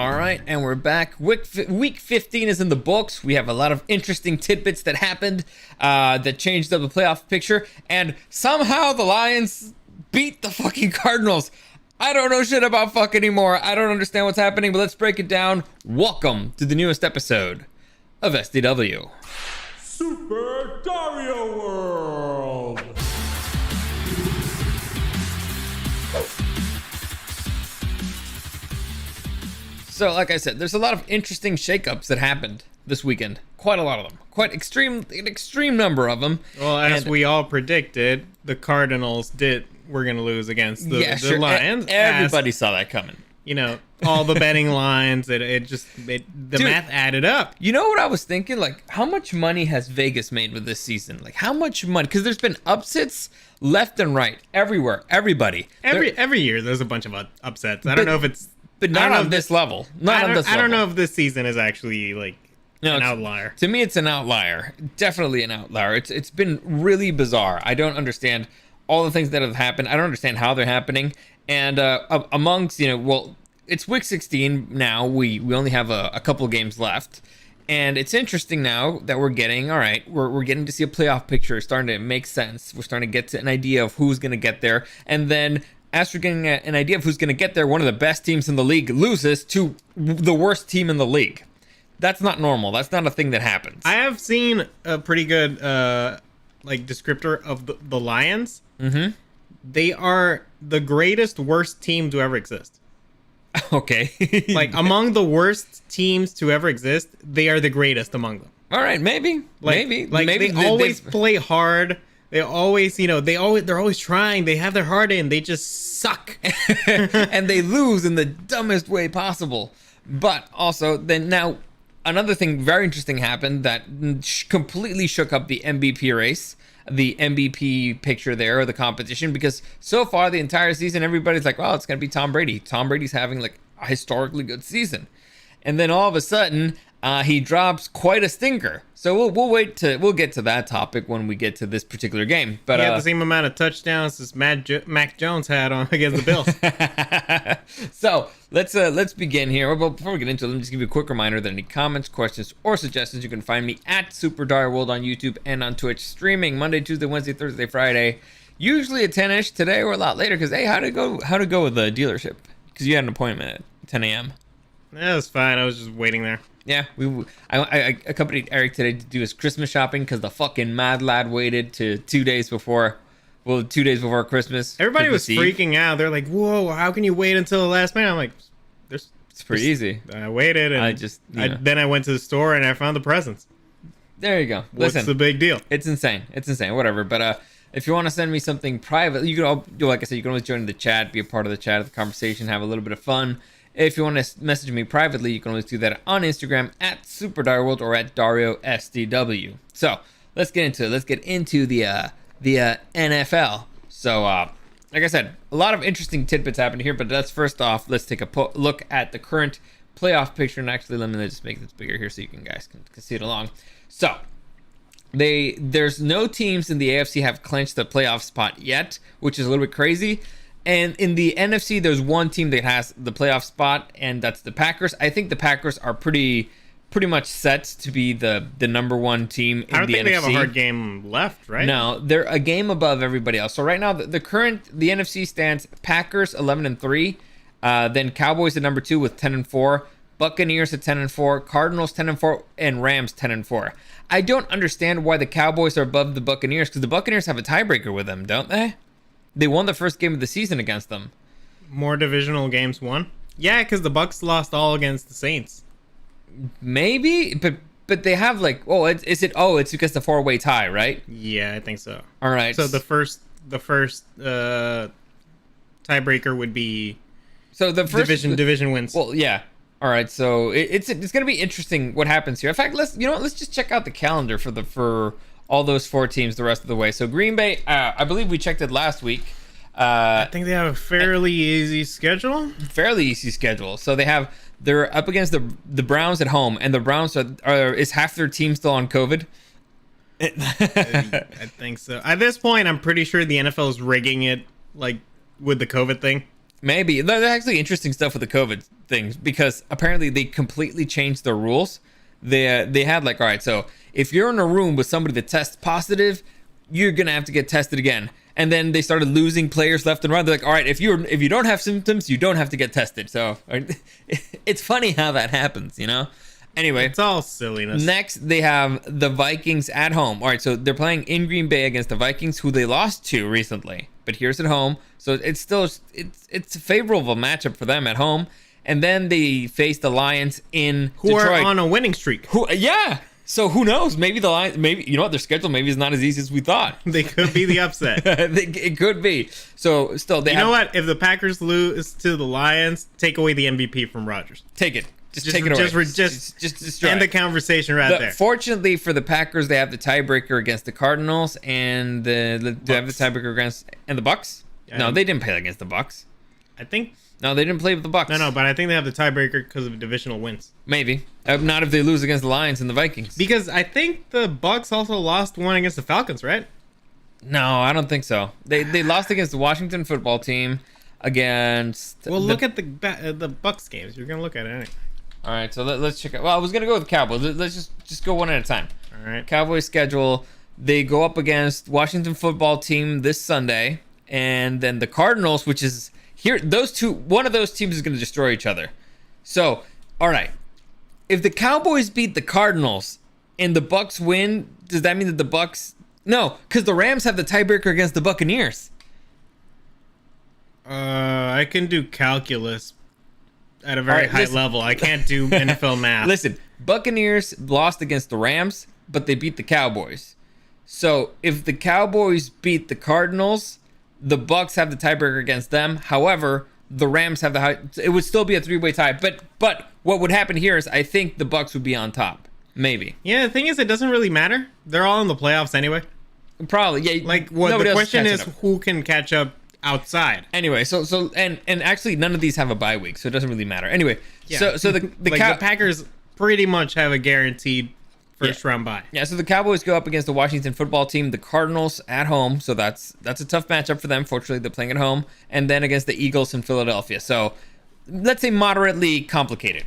All right, and we're back. Week 15 is in the books. We have a lot of interesting tidbits that happened that changed up the playoff picture, and somehow the Lions beat the fucking Cardinals. I don't know shit about fuck anymore. I don't understand what's happening, but let's break it down. Welcome to the newest episode of SDW. Super Dario World! So, like I said, there's a lot of interesting shakeups that happened this weekend. Quite a lot of them. An extreme number of them. Well, as we all predicted, the Cardinals were going to lose against the Lions. Everybody saw that coming. You know, all the betting lines, the math added up. You know what I was thinking? Like, how much money has Vegas made with this season? Like, how much money? Because there's been upsets left and right, everywhere, everybody. Every year, there's a bunch of upsets. I don't know if it's... But not on this level. I don't know if this season is actually, like, an outlier. To me, it's an outlier. Definitely an outlier. It's been really bizarre. I don't understand all the things that have happened. I don't understand how they're happening. And amongst, it's week 16 now. We only have a couple of games left. And it's interesting now that we're getting to see a playoff picture starting to make sense. We're starting to get to an idea of who's going to get there. And then as we're getting an idea of who's going to get there, one of the best teams in the league loses to the worst team in the league. That's not normal. That's not a thing that happens. I have seen a pretty good descriptor of the Lions. Mm-hmm. They are the greatest worst team to ever exist. Okay. Like, among the worst teams to ever exist, they are the greatest among them. All right, maybe. They always play hard. They always, they're always trying. They have their heart in. They just suck. And they lose in the dumbest way possible. But also, then now, another thing very interesting happened that completely shook up the MVP race, the MVP picture there, or the competition, because so far the entire season, everybody's like, well, it's going to be Tom Brady. Tom Brady's having like a historically good season. And then all of a sudden, he drops quite a stinker. So we'll get to that topic when we get to this particular game. But he had the same amount of touchdowns as Mac Jones had on against the Bills. So let's begin here. Well, before we get into it, let me just give you a quick reminder that any comments, questions, or suggestions, you can find me at Super Dario World on YouTube and on Twitch, streaming Monday, Tuesday, Wednesday, Thursday, Friday, usually at 10ish. Today we're a lot later because how'd it go with the dealership? Because you had an appointment at 10 a.m. That was fine. I was just waiting there. Yeah, I accompanied Eric today to do his Christmas shopping because the fucking mad lad waited to 2 days before Christmas. Everybody was freaking out. They're like, "Whoa, how can you wait until the last minute?" I'm like, it's pretty easy. I waited, and then I went to the store and I found the presents. There you go. What's the big deal? It's insane. Whatever. But if you want to send me something private, you can, like I said, you can always join the chat, be a part of the chat, of the conversation, have a little bit of fun. If you want to message me privately, you can always do that on Instagram at Super Dario World or at Dario SDW. So let's get into it. Let's get into the NFL. So like I said, a lot of interesting tidbits happened here. But first off, let's take a look at the current playoff picture. And actually, let me just make this bigger here so you guys can see it along. So there's no teams in the AFC have clinched the playoff spot yet, which is a little bit crazy. And in the NFC, there's one team that has the playoff spot, and that's the Packers. I think the Packers are pretty much set to be the number one team in the NFC. I don't think they have a hard game left, right? No, they're a game above everybody else. So right now, the NFC stands Packers 11-3, then Cowboys at number 2 with 10-4, Buccaneers at 10-4, Cardinals 10-4, and Rams 10-4. I don't understand why the Cowboys are above the Buccaneers, because the Buccaneers have a tiebreaker with them, don't they? They won the first game of the season against them. More divisional games won? Yeah, because the Bucs lost all against the Saints. Maybe, but they have like, it's because the 4-way tie, right? Yeah, I think so. All right. So the first tiebreaker would be the first division wins. Well, yeah. All right. So it's going to be interesting what happens here. In fact, let's just check out the calendar for all those 4 teams the rest of the way. So Green Bay, I believe we checked it last week. I think they have a fairly easy schedule. So they're up against the Browns at home, and the Browns is half their team still on COVID? I think so. At this point, I'm pretty sure the NFL is rigging it like with the COVID thing. Maybe. There's actually interesting stuff with the COVID things because apparently they completely changed their rules. They had like, all right, so if you're in a room with somebody that tests positive, you're gonna have to get tested again. And then they started losing players left and right. They're like, all right, if you don't have symptoms, you don't have to get tested. So it's funny how that happens, you know? Anyway, it's all silliness. Next, they have the Vikings at home. All right, so they're playing in Green Bay against the Vikings, who they lost to recently. But here's at home, so it's still it's a favorable matchup for them at home. And then they face the Lions in Detroit, are on a winning streak. So who knows? Maybe the Lions, maybe you know what, their schedule maybe is not as easy as we thought. They could be the upset. It could be. So still, know what? If the Packers lose to the Lions, take away the MVP from Rodgers. Take it. Just take it away. Just end the conversation there. Fortunately for the Packers, they have the tiebreaker against the Cardinals, and they have the tiebreaker against the Bucks. Yeah, no, they didn't play against the Bucks. I think. No, they didn't play with the Bucks. No, but I think they have the tiebreaker because of divisional wins. Maybe not if they lose against the Lions and the Vikings. Because I think the Bucks also lost one against the Falcons, right? No, I don't think so. They lost against the Washington football team. Look at the Bucks games. You're gonna look at it anyway. All right, so let's check out. Well, I was gonna go with the Cowboys. Let's just go one at a time. All right. Cowboys schedule. They go up against Washington football team this Sunday, and then the Cardinals, which is here. Those two, one of those teams is gonna destroy each other. So, all right, if the Cowboys beat the Cardinals and the Bucks win, does that mean that the Bucks? No, because the Rams have the tiebreaker against the Buccaneers. I can do calculus at a very high level. I can't do NFL math. Listen, Buccaneers lost against the Rams, but they beat the Cowboys. So if the Cowboys beat the Cardinals, the Bucks have the tiebreaker against them. However, the Rams have the high. It would still be a three-way tie. But what would happen here is I think the Bucks would be on top. Maybe. Yeah, the thing is, it doesn't really matter. They're all in the playoffs anyway. Probably, yeah. Like, what the question is, who can catch up outside? Anyway, so actually none of these have a bye week, so it doesn't really matter. Anyway, yeah. so the Packers pretty much have a guaranteed first round bye. Yeah, so the Cowboys go up against the Washington football team, the Cardinals at home, so that's a tough matchup for them. Fortunately, they're playing at home, and then against the Eagles in Philadelphia. So let's say moderately complicated.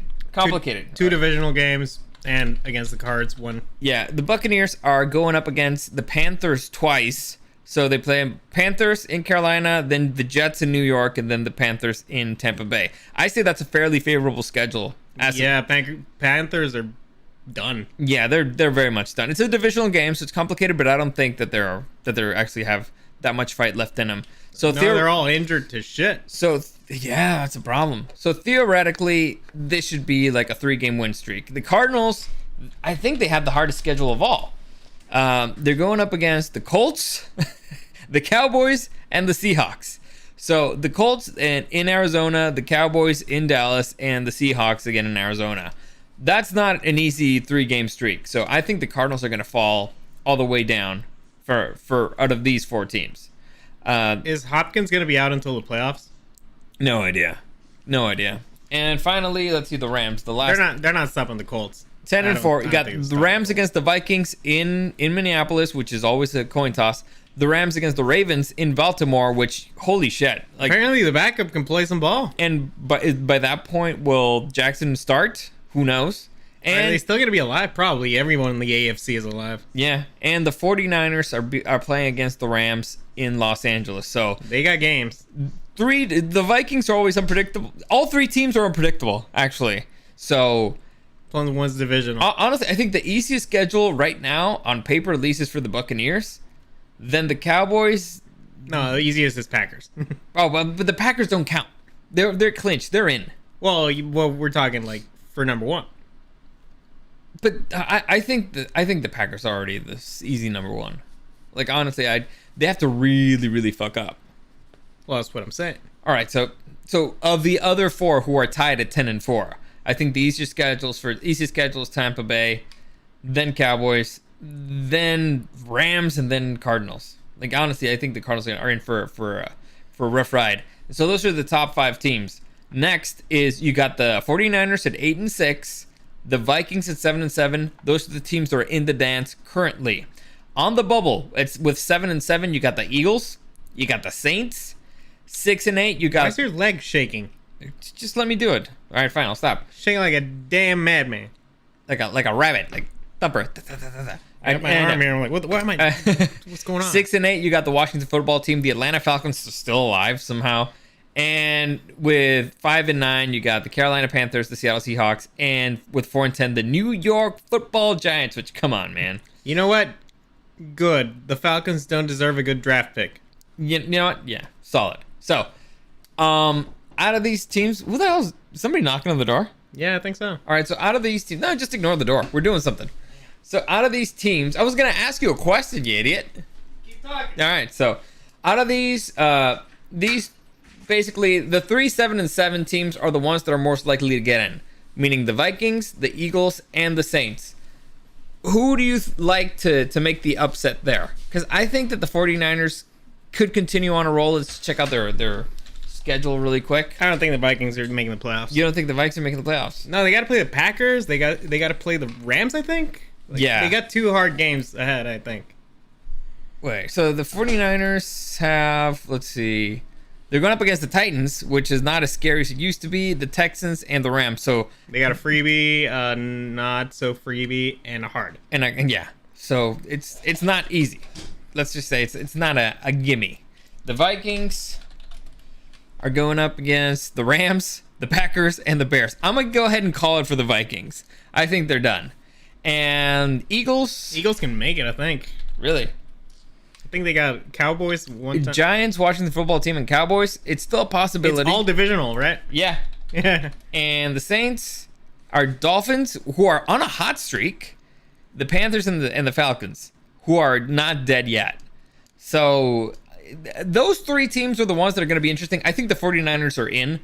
Two divisional games. And against the Cards, one. Yeah, the Buccaneers are going up against the Panthers twice. So they play Panthers in Carolina, then the Jets in New York, and then the Panthers in Tampa Bay. I say that's a fairly favorable schedule. Panthers are done. Yeah, they're very much done. It's a divisional game, so it's complicated, but I don't think that they're actually have that much fight left in them. So they're all injured to shit. So yeah, that's a problem. So theoretically, this should be like a 3-game win streak. The Cardinals, I think they have the hardest schedule of all. They're going up against the Colts, the Cowboys, and the Seahawks. So the Colts in Arizona, the Cowboys in Dallas, and the Seahawks again in Arizona. That's not an easy 3-game streak. So I think the Cardinals are going to fall all the way down for out of these 4 teams. Is Hopkins going to be out until the playoffs? No idea. And finally, let's see the Rams. They're not stopping the Colts. 10-4. You got the Rams against the Vikings in Minneapolis, which is always a coin toss. The Rams against the Ravens in Baltimore, which holy shit! Like, apparently the backup can play some ball. And by that point, will Jackson start? Who knows? And are they still going to be alive? Probably. Everyone in the AFC is alive. Yeah, and the 49ers are playing against the Rams in Los Angeles. So they got games. The Vikings are always unpredictable. All 3 teams are unpredictable, actually. So one's divisional. Honestly, I think the easiest schedule right now on paper, at least, is for the Buccaneers. Then the Cowboys. No, the easiest is Packers. But the Packers don't count. They're clinched. They're in. Well, we're talking like for number 1. But I think the Packers are already this easy number 1. Like, honestly, they have to really, really fuck up. Well, that's what I'm saying. All right, so of the other 4 who are tied at 10-4, I think the easiest schedule is Tampa Bay, then Cowboys, then Rams, and then Cardinals. Like, honestly, I think the Cardinals are in for a rough ride. So those are the top 5 teams. Next is you got the 49ers at 8-6. The Vikings at 7-7. Those are the teams that are in the dance currently. On the bubble, it's with 7-7. You got the Eagles, you got the Saints, 6-8, you Why got. is your leg shaking? Just let me do it. All right, fine. I'll stop. Shaking like a damn madman. Like a rabbit, like thumper. I got my arm here. I'm like, what am I? What's going on? 6-8, you got the Washington football team. The Atlanta Falcons are still alive somehow. And with 5-9, you got the Carolina Panthers, the Seattle Seahawks, and with 4-10, the New York Football Giants. Which, come on, man. You know what? Good. The Falcons don't deserve a good draft pick. You know what? Yeah, solid. So, out of these teams, who the hell is somebody knocking on the door? Yeah, I think so. All right, so out of these teams, no, just ignore the door. We're doing something. So out of these teams, I was gonna ask you a question, you idiot. Keep talking. All right, so out of these basically the 3, 7, and 7 teams are the ones that are most likely to get in, meaning the Vikings, the Eagles, and the Saints. Who do you like to make the upset there? Because I think that the 49ers could continue on a roll. Let's check out their schedule really quick. I don't think the Vikings are making the playoffs. You don't think the Vikings are making the playoffs? No, they got to play the Packers. They got to play the Rams, I think. Yeah. They got 2 hard games ahead, I think. Wait, so the 49ers have, let's see, they're going up against the Titans, which is not as scary as it used to be, the Texans, and the Rams. So they got a freebie, not so freebie, and a hard. And yeah, so it's not easy. Let's just say it's not a gimme. The Vikings are going up against the Rams, the Packers, and the Bears. I'm going to go ahead and call it for the Vikings. I think they're done. And Eagles can make it, I think. Really? I think they got Cowboys one time. Giants, Washington football team, and Cowboys. It's still a possibility. It's all divisional, right? Yeah. Yeah. And the Saints are Dolphins, who are on a hot streak. The Panthers and the Falcons, who are not dead yet. So those 3 teams are the ones that are going to be interesting. I think the 49ers are in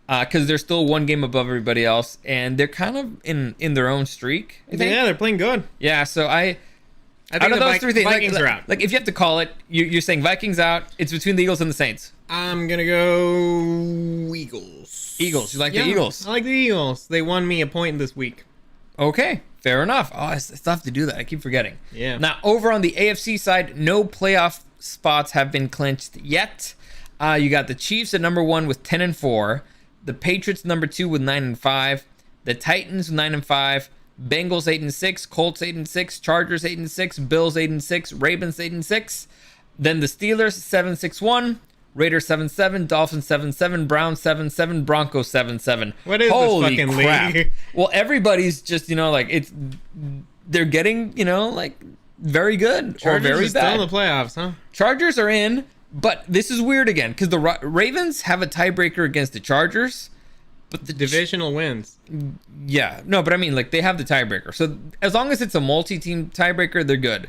because they're still 1 game above everybody else, and they're kind of in their own streak. I think. Yeah, they're playing good. Yeah, so I think out of those 3 things, Vikings are out. Like if you have to call it, you're saying Vikings out. It's between the Eagles and the Saints. I'm gonna go Eagles. Eagles. You like the Eagles? I like the Eagles. They won me a point this week. Okay, fair enough. Oh, it's tough to do that. I keep forgetting. Yeah. Now, over on the AFC side, no playoff spots have been clinched yet. You got the Chiefs at number 1 with 10-4, the Patriots number 2 with 9-5, the Titans 9-5, Bengals 8-6, Colts 8-6, Chargers 8-6, Bills 8-6, Ravens 8-6. Then the Steelers 7-6-1. Raiders 7-7, Dolphins 7-7, Browns 7-7, Broncos 7-7. What is Holy this fucking crap. league? Well, everybody's just, they're getting, very good Chargers or very are still bad. in the playoffs, huh? Chargers are in, but this is weird again because the Ravens have a tiebreaker against the Chargers, but the Divisional wins. yeah, no, but I mean, like, they have the tiebreaker. So as long as it's a multi-team tiebreaker, they're good.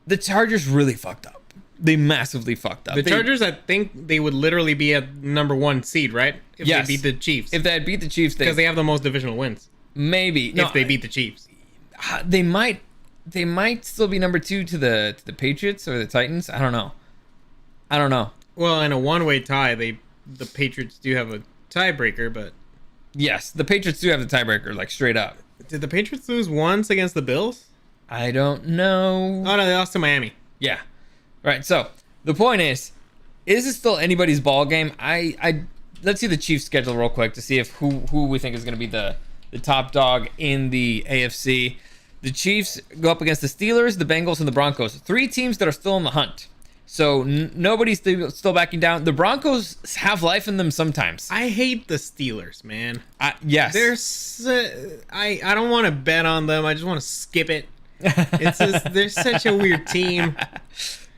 The Chargers really fucked up. They massively fucked up. The Chargers, I think they would literally be at number 1 seed, right? If Yes. they beat the Chiefs. If they had beat the Chiefs, Because they have the most divisional wins. maybe If they beat the Chiefs. they might still be number 2 to the Patriots or the Titans. I don't know. Well, in a one-way tie, the Patriots do have a tiebreaker, but Yes, the Patriots do have the tiebreaker, like, straight up. did the Patriots lose once against the Bills? I don't know. Oh no, they lost to Miami. Yeah. Right. So the point is it still anybody's ball game? Let's see the Chiefs schedule real quick to see if who we think is going to be the top dog in the AFC. The Chiefs go up against the Steelers, the Bengals, and the Broncos. 3 teams that are still in the hunt. So nobody's still backing down. The Broncos have life in them sometimes. I hate the Steelers, man. Yes. I don't want to bet on them. I just want to skip it. They're such a weird team.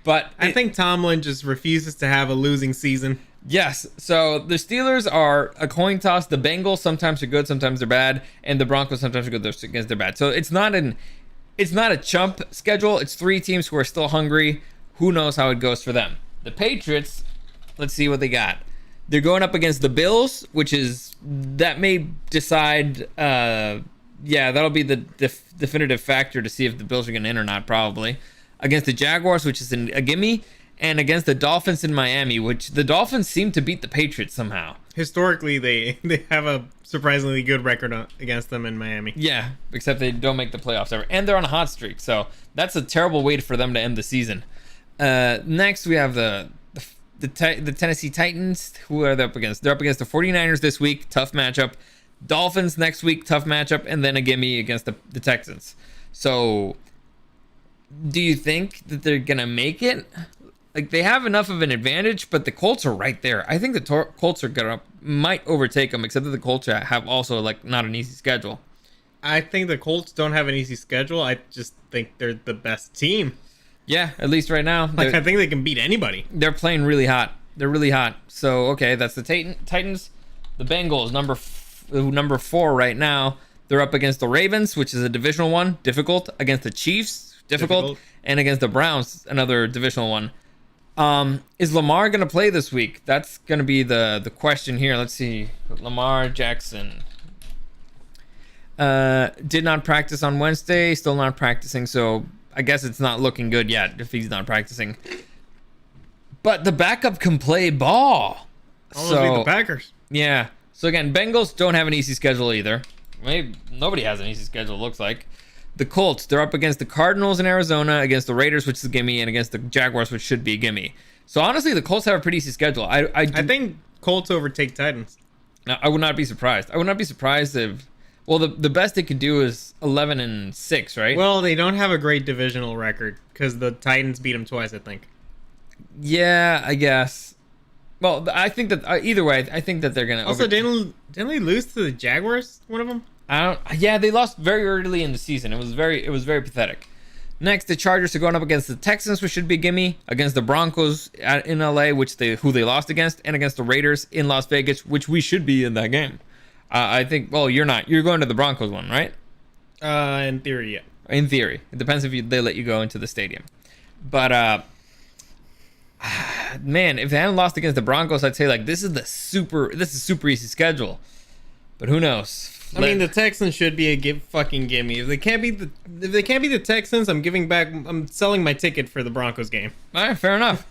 But I think Tomlin just refuses to have a losing season. Yes. So the Steelers are a coin toss. The Bengals sometimes are good, sometimes they're bad, and the Broncos sometimes are good, against they're bad. So it's not a chump schedule. It's 3 teams who are still hungry. Who knows how it goes for them? The Patriots, let's see what they got. They're going up against the Bills, that may decide. That'll be the definitive factor to see if the Bills are going to in or not, probably. Against the Jaguars, which is a gimme, and against the Dolphins in Miami, which the Dolphins seem to beat the Patriots somehow. Historically, they have a surprisingly good record against them in Miami. Yeah, except they don't make the playoffs ever. And they're on a hot streak, so that's a terrible way for them to end the season. Next, we have the the Tennessee Titans. Who are they up against? They're up against the 49ers this week. Tough matchup. Dolphins next week. Tough matchup. And then a gimme against the Texans. So, do you think that they're going to make it? Like, they have enough of an advantage, but the Colts are right there. I think the Colts are might overtake them, except that the Colts have also, like, not an easy schedule. I think the Colts don't have an easy schedule. I just think they're the best team. Yeah, at least right now. Like, I think they can beat anybody. They're playing really hot. They're really hot. So, okay, that's the Titans. The Bengals, number 4 right now. They're up against the Ravens, which is a divisional one. Difficult. Against the Chiefs. Difficult. And against the Browns, another divisional one. Is Lamar going to play this week? That's going to be the question here. Let's see. Lamar Jackson. Did not practice on Wednesday. Still not practicing, so I guess it's not looking good yet if he's not practicing. But the backup can play ball. So the Packers. Yeah. So again, Bengals don't have an easy schedule either. Maybe nobody has an easy schedule, looks like. The Colts, they're up against the Cardinals in Arizona, against the Raiders, which is a gimme, and against the Jaguars, which should be a gimme. So honestly, the Colts have a pretty easy schedule. I think Colts overtake Titans. I would not be surprised. I would not be surprised if... Well, the best they could do is 11-6, right? Well, they don't have a great divisional record because the Titans beat them twice, I think. Yeah, I guess. Well, I think that either way, I think that they're gonna. Also, didn't they lose to the Jaguars? One of them. Yeah, they lost very early in the season. It was very pathetic. Next, the Chargers are going up against the Texans, which should be a gimme, against the Broncos in LA, who they lost against, and against the Raiders in Las Vegas, which we should be in that game. I think. Well, you're not. You're going to the Broncos one, right? In theory, yeah. In theory, it depends if they let you go into the stadium. But man, if they hadn't lost against the Broncos, I'd say like this is super easy schedule. But who knows? I mean, the Texans should be a fucking gimme. If they can't beat the Texans, I'm selling my ticket for the Broncos game. All right, fair enough.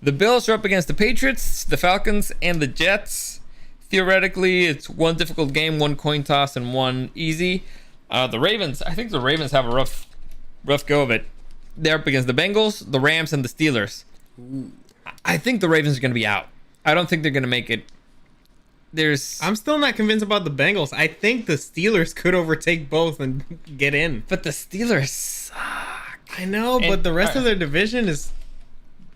The Bills are up against the Patriots, the Falcons, and the Jets. Theoretically, it's one difficult game, one coin toss, and one easy. The Ravens, I think the Ravens have a rough go of it. They're up against the Bengals, the Rams, and the Steelers. Ooh. I think the Ravens are going to be out. I don't think they're going to make it. I'm still not convinced about the Bengals. I think the Steelers could overtake both and get in. But the Steelers suck. I know, but the rest of their division is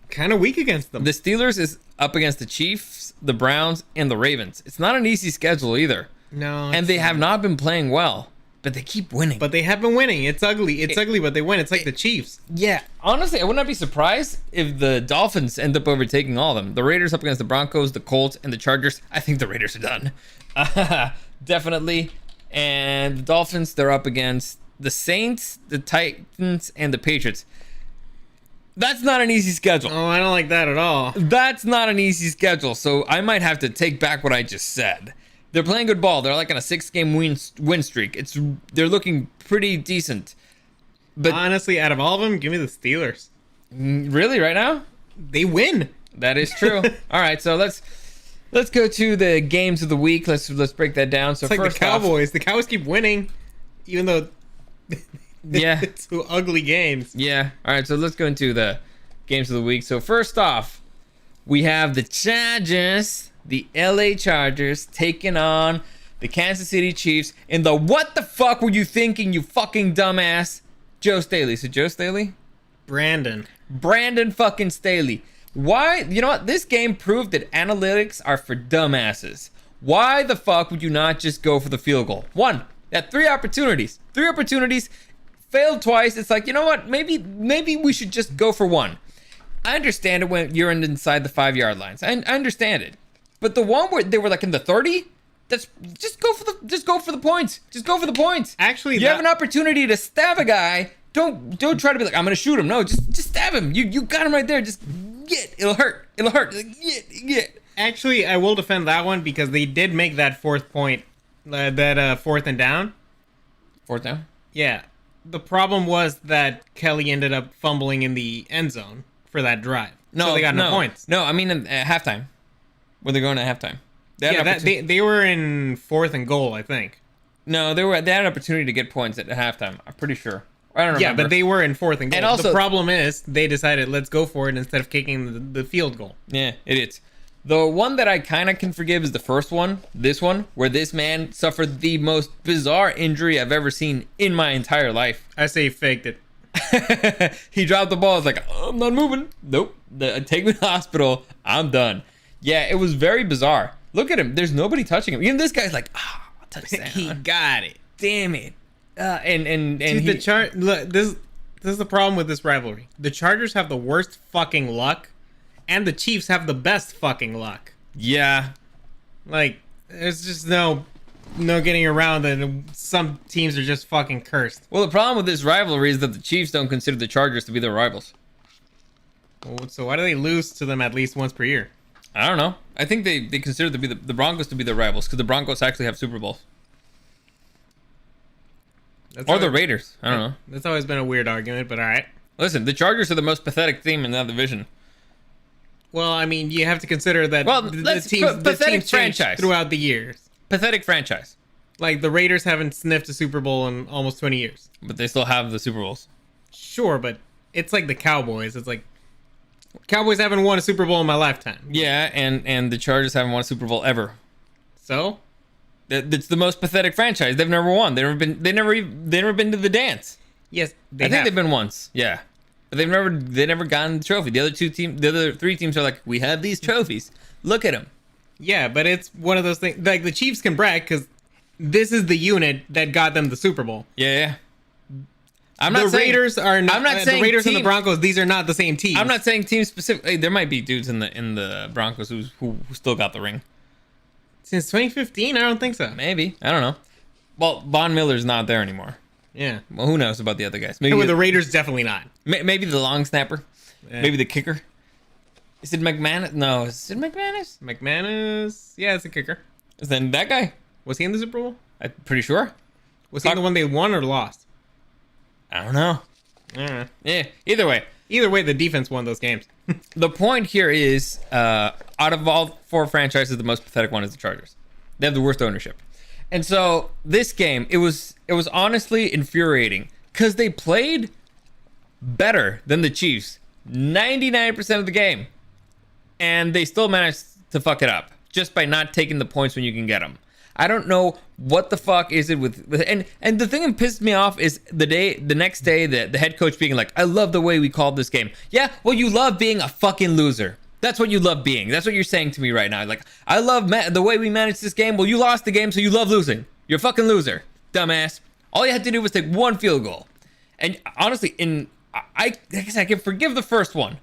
kind of weak against them. The Steelers is up against the Chiefs, the Browns, and the Ravens. It's not an easy schedule either. No. And they have not been playing well, but they keep winning. But they have been winning. It's ugly. It's ugly, but they win. It's like the Chiefs. Yeah. Honestly, I would not be surprised if the Dolphins end up overtaking all of them. The Raiders up against the Broncos, the Colts, and the Chargers. I think the Raiders are done. Definitely. And the Dolphins, they're up against the Saints, the Titans, and the Patriots. That's not an easy schedule. Oh, I don't like that at all. That's not an easy schedule, so I might have to take back what I just said. They're playing good ball. They're like on a 6-game win streak. They're looking pretty decent. But honestly, out of all of them, give me the Steelers. Really, right now? They win. That is true. All right, so let's go to the games of the week. Let's break that down. So it's like the Cowboys. The Cowboys keep winning, even though yeah, it's ugly games. Yeah. All right, so let's go into the games of the week. So first off, we have the Chargers, the LA Chargers, taking on the Kansas City Chiefs in the what the fuck were you thinking, you fucking dumbass? Joe Staley. So Joe Staley? Brandon fucking Staley. Why? You know what? This game proved that analytics are for dumbasses. Why the fuck would you not just go for the field goal? One. Had 3 opportunities. 3 opportunities. Failed twice. It's like, you know what? Maybe we should just go for one. I understand it when you're inside the 5-yard lines. I understand it. But the one where they were like in the 30, that's just go for the points. Just go for the points. Actually, you have an opportunity to stab a guy. Don't try to be like, I'm gonna shoot him. No, just stab him. You got him right there. Just get. It'll hurt. Like, get. Actually, I will defend that one because they did make that 4th point, that 4th and down. 4th down? Yeah. The problem was that Kelly ended up fumbling in the end zone for that drive. So they got no points. No, I mean at halftime. Where they're going at halftime. They were in 4th and goal, I think. No, they had an opportunity to get points at halftime. I'm pretty sure. I don't remember. Yeah, but they were in fourth and goal. And also, the problem is they decided let's go for it instead of kicking the field goal. Yeah, it is. The one that I kind of can forgive is the first one, this one, where this man suffered the most bizarre injury I've ever seen in my entire life. I say he faked it. He dropped the ball. It's like, I'm not moving. Nope. Take me to the hospital. I'm done. Yeah, it was very bizarre. Look at him. There's nobody touching him. Even this guy's like, I'll touch that. He got it. Damn it. And Dude, look, this is the problem with this rivalry. The Chargers have the worst fucking luck, and the Chiefs have the best fucking luck. Yeah. Like, there's just no getting around that. Some teams are just fucking cursed. Well, the problem with this rivalry is that the Chiefs don't consider the Chargers to be their rivals. Well, so why do they lose to them at least once per year? I don't know. I think they consider to be the Broncos to be their rivals because the Broncos actually have Super Bowls. Or the Raiders. I don't know. That's always been a weird argument, but all right. Listen, the Chargers are the most pathetic team in that division. Well, I mean, you have to consider that Pathetic the teams franchise throughout the years. Pathetic franchise. Like, the Raiders haven't sniffed a Super Bowl in almost 20 years. But they still have the Super Bowls. Sure, but it's like the Cowboys. It's like, Cowboys haven't won a Super Bowl in my lifetime. Yeah, and the Chargers haven't won a Super Bowl ever. So? It's the most pathetic franchise. They've never won. They never been to the dance. Yes, I think they've been once. Yeah. But they never gotten the trophy. The other three teams are like, we have these trophies. Look at them. Yeah, but it's one of those things. Like, the Chiefs can brag because this is the unit that got them the Super Bowl. Yeah. The Raiders are not. I'm not saying the Raiders and the Broncos. These are not the same teams. I'm not saying teams specifically. There might be dudes in the Broncos who still got the ring. Since 2015, I don't think so. Maybe. I don't know. Well, Von Miller's not there anymore. Yeah. Well, who knows about the other guys? Maybe with the Raiders, definitely not. Maybe the long snapper. Yeah. Maybe the kicker. Is it McManus? No, is it McManus? McManus. Yeah, it's a kicker. Is then that guy? Was he in the Super Bowl? I'm pretty sure. Was he the one they won or lost? I don't know. Yeah. Either way, the defense won those games. The point here is, out of all four franchises, the most pathetic one is the Chargers. They have the worst ownership, and so this game, it was honestly infuriating because they played better than the Chiefs 99% of the game, and they still managed to fuck it up just by not taking the points when you can get them. I don't know what the fuck is it with and the thing that pissed me off is the next day the head coach being like, I love the way we called this game. Yeah, well, you love being a fucking loser. That's what you love being. That's what you're saying to me right now. Like, I love the way we managed this game. Well, you lost the game, so you love losing. You're a fucking loser, dumbass. All you had to do was take one field goal. And honestly, I guess I can forgive the first one.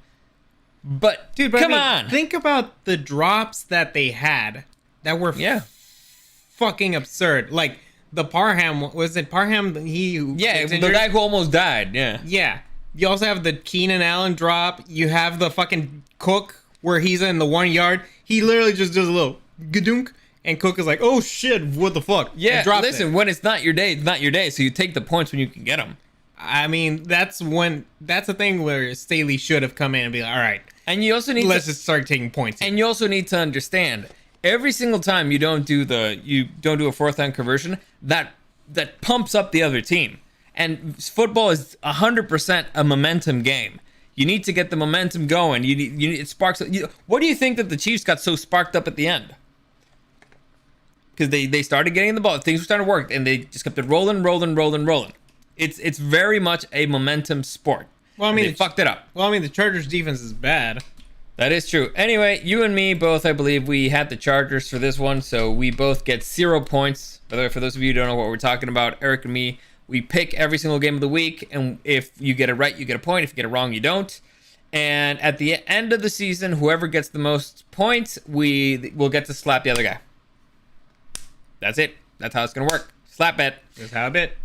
But dude, come on. Think about the drops that they had that were fucking absurd. Like the Parham, was it Parham? The guy who almost died. Yeah. You also have the Keenan Allen drop. You have the fucking Cook where he's in the 1 yard. He literally just does a little gadunk, and Cook is like, "Oh shit, what the fuck?" Yeah. Listen, when it's not your day, it's not your day. So you take the points when you can get them. I mean, that's a thing where Staley should have come in and be like, "All right." And you also need let's just start taking points here. And you also need to understand, every single time you don't do a fourth down conversion, that pumps up the other team. And football is 100% a momentum game. You need to get the momentum going. It sparks. What do you think that the Chiefs got so sparked up at the end? Because they started getting the ball, things were starting to work, and they just kept it rolling. It's very much a momentum sport. Well, I mean, they fucked it up. Well, I mean, the Chargers defense is bad. That is true. Anyway, you and me both, I believe, we had the Chargers for this one, so we both get 0 points. By the way, for those of you who don't know what we're talking about, Eric and me, we pick every single game of the week, and if you get it right, you get a point. If you get it wrong, you don't. And at the end of the season, whoever gets the most points, will get to slap the other guy. That's it. That's how it's going to work. Slap bet. That's how it.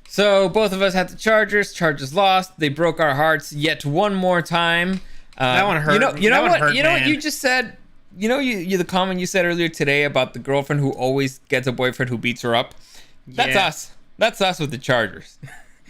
So both of us had the Chargers. Chargers lost. They broke our hearts yet one more time. That one hurt. You know what you just said? You know the comment you said earlier today about the girlfriend who always gets a boyfriend who beats her up? That's us. That's us with the Chargers.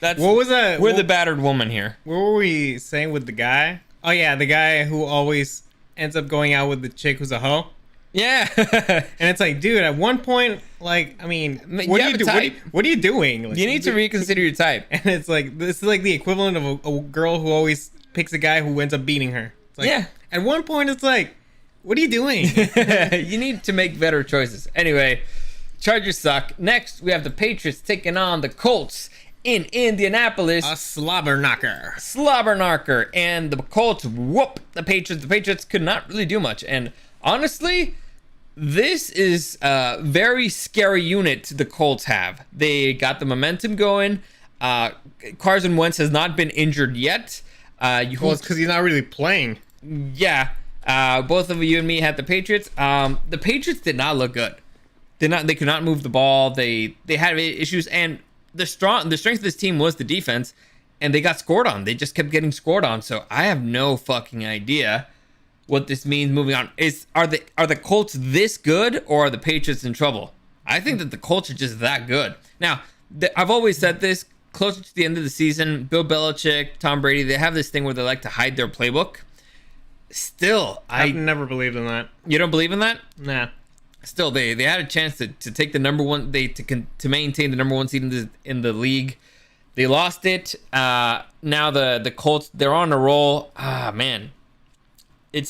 What was that? We're the battered woman here. What were we saying with the guy? Oh yeah, the guy who always ends up going out with the chick who's a hoe. Yeah. And it's like, dude, at one point, like, I mean, You what have are a you type. what are you doing? Like, You need to reconsider your type. And it's like, this is like the equivalent of a girl who always picks a guy who ends up beating her. It's like, Yeah. At one point, it's like, what are you doing? You need to make better choices. Anyway, Chargers suck. Next, we have the Patriots taking on the Colts in Indianapolis. A slobber knocker. Slobber knocker. And the Colts whoop the Patriots. The Patriots could not really do much. And honestly, this is a very scary unit the Colts have. They got the momentum going. Carson Wentz has not been injured yet. Well, it's because he's not really playing. Yeah. Both of you and me had the Patriots. The Patriots did not look good. They could not move the ball. They had issues, and the strength of this team was the defense, and they got scored on. They just kept getting scored on. So I have no fucking idea what this means moving on. Are the Colts this good, or are the Patriots in trouble? I think that the Colts are just that good. Now, I've always said this, closer to the end of the season, Bill Belichick, Tom Brady, they have this thing where they like to hide their playbook. Still, I've never believed in that. You don't believe in that? Nah. Still, they had a chance to take the number one, to maintain the number one seed in the league. They lost it. Now the Colts, they're on a roll. Man, it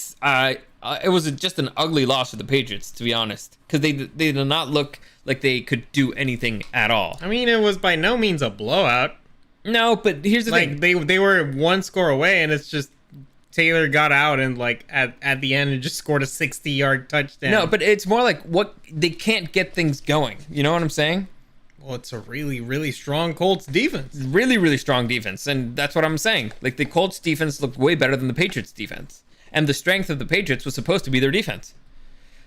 was just an ugly loss for the Patriots, to be honest, because they did not look like they could do anything at all. I mean, it was by no means a blowout. No, but here's the thing: they were one score away, and it's just Taylor got out and like at the end and just scored a 60-yard touchdown. No, but it's more like they can't get things going. You know what I'm saying? Well, it's a really, really strong Colts defense. Really, really strong defense, and that's what I'm saying. Like, the Colts defense looked way better than the Patriots defense, and the strength of the Patriots was supposed to be their defense.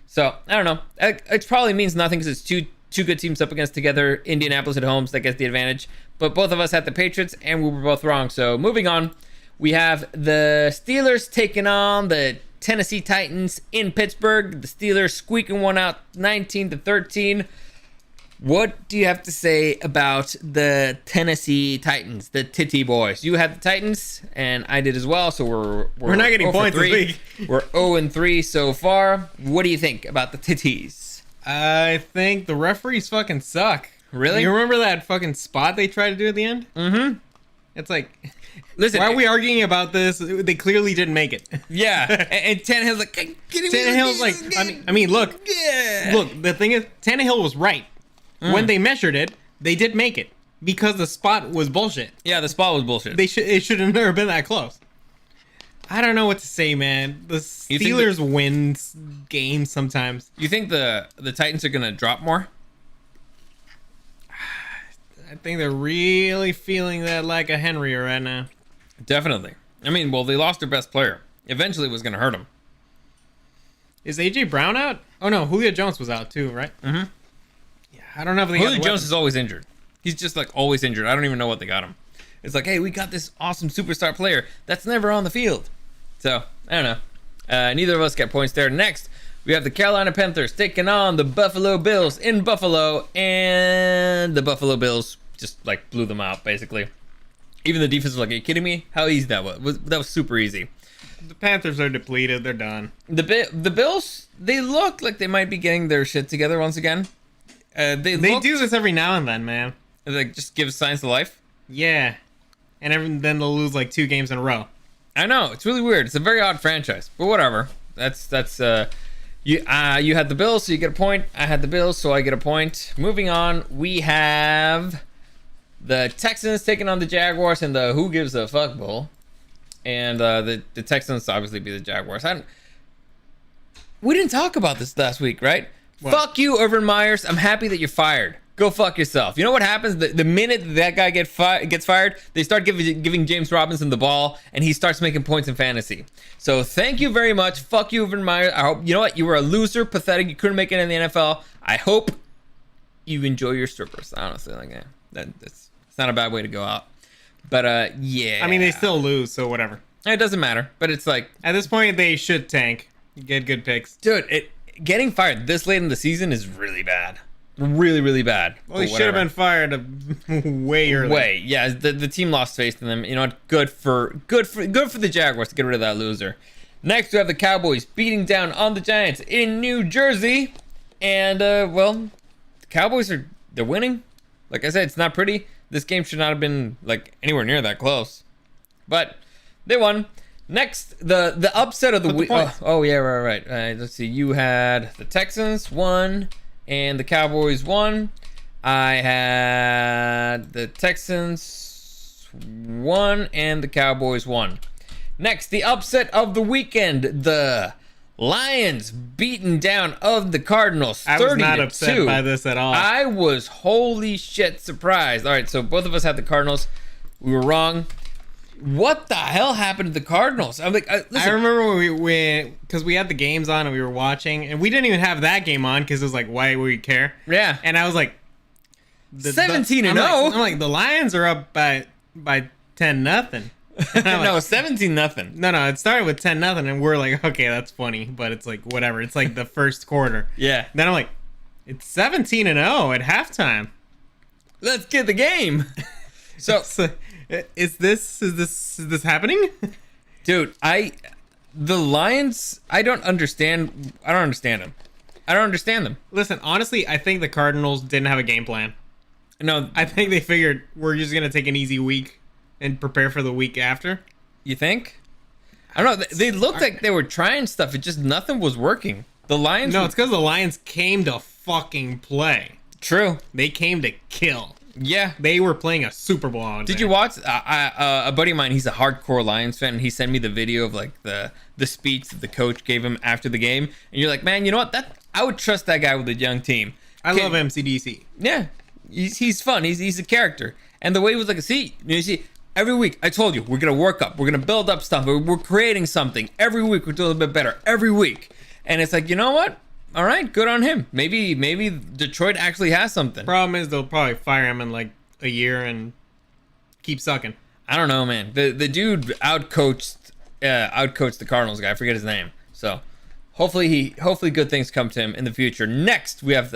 So I don't know. It probably means nothing because it's two good teams up against together. Indianapolis at home, so that gets the advantage. But both of us had the Patriots, and we were both wrong. So moving on. We have the Steelers taking on the Tennessee Titans in Pittsburgh. The Steelers squeaking one out 19-13. What do you have to say about the Tennessee Titans, the Titty Boys? You had the Titans, and I did as well, so we're not getting 0 for points this 3. week. We're 0-3 so far. What do you think about the Titties? I think the referees fucking suck. Really? You remember that fucking spot they tried to do at the end? Mm-hmm. It's like, listen, why are we arguing about this? They clearly didn't make it. Yeah, and Tannehill's like, Tannehill's like, I mean, look, the thing is, Tannehill was right. When they measured it, they did make it because the spot was bullshit. Yeah, the spot was bullshit. It should have never been that close. I don't know what to say, man. The Steelers win games sometimes. You think the Titans are gonna drop more? I think they're really feeling that like a Henry right now. Definitely. I mean, well, they lost their best player. Eventually, it was gonna hurt them. Is AJ Brown out? Oh no, Julio Jones was out too, right? Mm-hmm. Yeah, I don't know if they Julio Jones is always injured. He's just like always injured. I don't even know what they got him. It's like, hey, we got this awesome superstar player that's never on the field. So I don't know. Neither of us get points there. Next, we have the Carolina Panthers taking on the Buffalo Bills in Buffalo, and the Buffalo Bills just like blew them out basically. Even the defense was like, are you kidding me? How easy that was. That was super easy. The Panthers are depleted. They're done. The Bills, they look like they might be getting their shit together once again. They do this every now and then, man. Like, just give signs of life. Yeah. And then they'll lose like 2 games in a row. I know, it's really weird. It's a very odd franchise, but whatever. That's you had the Bills, so you get a point. I had the Bills, so I get a point. Moving on, we have the Texans taking on the Jaguars in the Who Gives a Fuck Bowl. And the Texans obviously be the Jaguars. We didn't talk about this last week, right? What? Fuck you, Urban Myers. I'm happy that you're fired. Go fuck yourself. You know what happens? The minute that guy gets fired, they start giving James Robinson the ball, and he starts making points in fantasy. So thank you very much. Fuck you, Urban Myers. I hope, you know what? You were a loser, pathetic. You couldn't make it in the NFL. I hope you enjoy your strippers. Honestly, like it's not a bad way to go out. But yeah. I mean, they still lose, so whatever. It doesn't matter. But it's like, at this point, they should tank. Get good picks, dude. Getting fired this late in the season is really bad. Really, really bad. Well, he should have been fired way earlier. Yeah. The team lost faith in them. You know, good for the Jaguars to get rid of that loser. Next, we have the Cowboys beating down on the Giants in New Jersey. And, well, the Cowboys they're winning. Like I said, it's not pretty. This game should not have been, like, anywhere near that close. But they won. Next, the upset of the week. Oh, yeah, right. Let's see. You had the Texans won and the Cowboys won. I had the Texans won and the Cowboys won. Next, the upset of the weekend. The Lions beaten down of the Cardinals 30-2. I was not upset by this at all. I was holy shit surprised. All right, so both of us had the Cardinals. We were wrong. What the hell happened to the Cardinals? I'm like, listen. I remember when we because we had the games on and we were watching, and we didn't even have that game on because it was like, why would we care? Yeah. And I was like, 17-0. I'm like, the Lions are up by 10-0. No, 17-0. No, it started with 10-0, and we're like, okay, that's funny, but it's like whatever. It's like the first quarter. Yeah. Then I'm like, it's 17-0 at halftime. Let's get the game. So is this happening? Dude, the Lions, I don't understand them. I don't understand them. Listen, honestly, I think the Cardinals didn't have a game plan. No, I think they figured we're just gonna take an easy week and prepare for the week after. You think? I don't know. They looked like they were trying stuff. It just nothing was working. The Lions. No, it's because the Lions came to fucking play. True. They came to kill. Yeah. They were playing a Super Bowl on Did you watch? A buddy of mine, he's a hardcore Lions fan, and he sent me the video of like the speech that the coach gave him after the game. And you're like, man, you know what? I would trust that guy with a young team. I love MCDC. Yeah, he's fun. He's a character. And the way he was like, you see, every week I told you we're gonna work up, we're gonna build up stuff, we're creating something. Every week we're doing a little bit better. Every week, and it's like, you know what? All right, good on him. Maybe Detroit actually has something. Problem is they'll probably fire him in like a year and keep sucking. I don't know, man. The dude outcoached the Cardinals guy. I forget his name. So hopefully good things come to him in the future. Next we have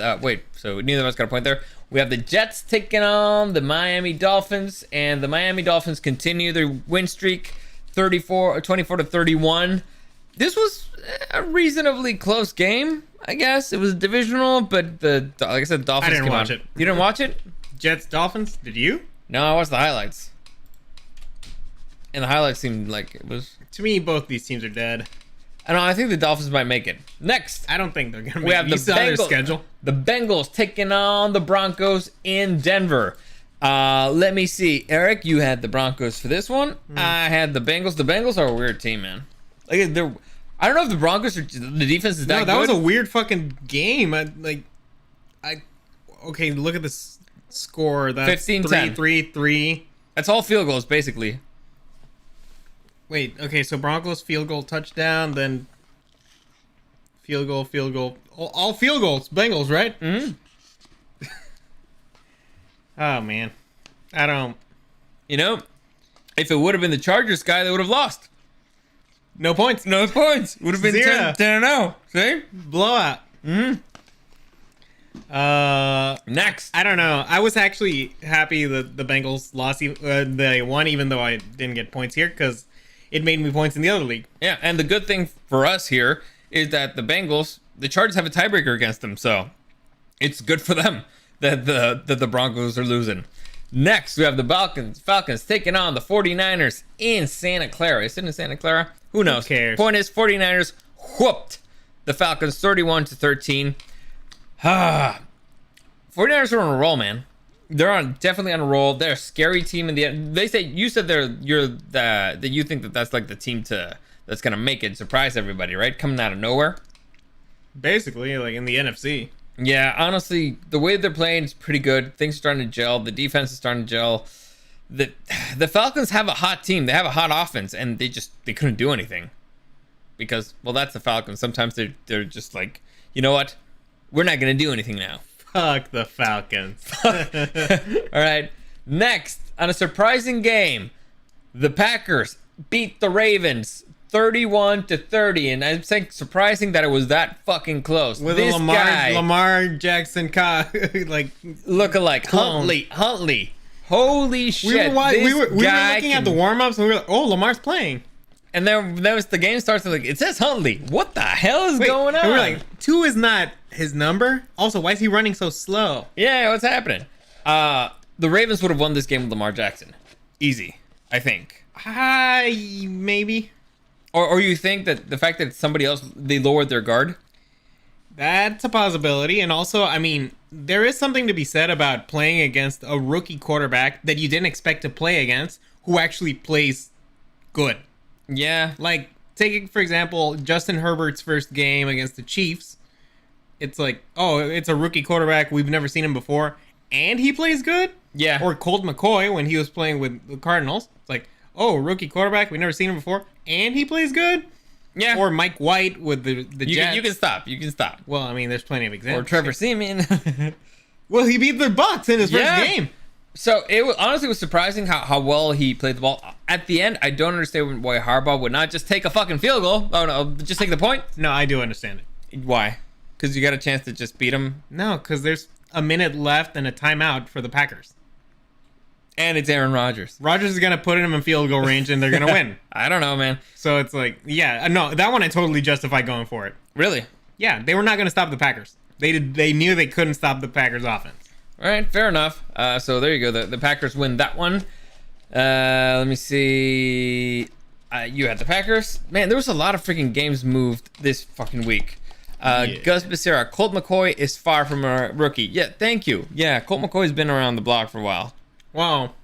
so neither of us got a point there. We have the Jets taking on the Miami Dolphins, and the Miami Dolphins continue their win streak, 24-31. This was a reasonably close game, I guess. It was divisional, but like I said, the Dolphins. I didn't watch it. You didn't watch it? Jets Dolphins? Did you? No, I watched the highlights. And the highlights seemed like it was. To me, both these teams are dead. I don't know. I think the Dolphins might make it. Next, I don't think they're gonna make we have it. Their schedule. The Bengals taking on the Broncos in Denver. Let me see. Eric, you had the Broncos for this one. I had the Bengals. The Bengals are a weird team, man. Like I don't know if the Broncos are the defense is that good. No, that was a weird fucking game. Okay, look at this score. That's 15-10. 3-3. That's all field goals, basically. Wait, okay, so Broncos field goal touchdown, then field goal. All field goals, Bengals, right? Mm-hmm. Oh, man. I don't... You know, if it would have been the Chargers guy, they would have lost. No points. No points. Would have been 10-0. See? Blowout. Mm-hmm. Next. I don't know. I was actually happy that the Bengals lost. They won, even though I didn't get points here, because it made me points in the other league. Yeah, and the good thing for us here is that the Chargers have a tiebreaker against them, so it's good for them that the Broncos are losing. Next, we have the Falcons taking on the 49ers in Santa Clara. Is it in Santa Clara? Who knows? Who cares? Point is, 49ers whooped the Falcons 31-13. 49ers are on a roll, man. They're definitely on a roll. They're a scary team in the end. You said that you think that's like the team that's gonna make it, surprise everybody, right? Coming out of nowhere. Basically, like in the NFC. Yeah, honestly, the way they're playing is pretty good. Things are starting to gel. The defense is starting to gel. The Falcons have a hot team. They have a hot offense, and they couldn't do anything because, well, that's the Falcons. Sometimes they're just like, you know what? We're not gonna do anything now. Fuck the Falcons. All right. Next, on a surprising game, the Packers beat the Ravens 31-30, and I'm saying surprising that it was that fucking close. With this a guy, Lamar Jackson, like look-alike, Huntley. Holy shit! We were looking at the warm-ups, and we were like, "Oh, Lamar's playing." And then the game starts and like it says Huntley. What the hell is going on? And we're like, 2 is not his number. Also, why is he running so slow? Yeah, what's happening? The Ravens would have won this game with Lamar Jackson. Easy, I think. Maybe. Or you think that the fact that somebody else, they lowered their guard? That's a possibility. And also, I mean, there is something to be said about playing against a rookie quarterback that you didn't expect to play against who actually plays good. Yeah. Like, taking, for example, Justin Herbert's first game against the Chiefs. It's like, oh, it's a rookie quarterback. We've never seen him before. And he plays good? Yeah. Or Colt McCoy when he was playing with the Cardinals. It's like, oh, rookie quarterback. We've never seen him before. And he plays good? Yeah. Or Mike White with the Jets. You can stop. You can stop. Well, I mean, there's plenty of examples. Or Trevor Siemian. Well, he beat the Bucs in his first game. So it honestly was surprising how well he played the ball. At the end, I don't understand why Harbaugh would not just take a fucking field goal. Oh no, just take the point. No, I do understand it. Why? Because you got a chance to just beat him. No, because there's a minute left and a timeout for the Packers. And it's Aaron Rodgers. Rodgers is gonna put him in field goal range, and they're gonna win. I don't know, man. So it's like, yeah, no, that one I totally justify going for it. Really? Yeah, they were not gonna stop the Packers. They knew they couldn't stop the Packers offense. All right, fair enough. So there you go. The Packers win that one. Let me see. You had the Packers. Man, there was a lot of freaking games moved this fucking week. Gus Becerra. Colt McCoy is far from a rookie. Yeah, thank you. Yeah, Colt McCoy's been around the block for a while. Wow.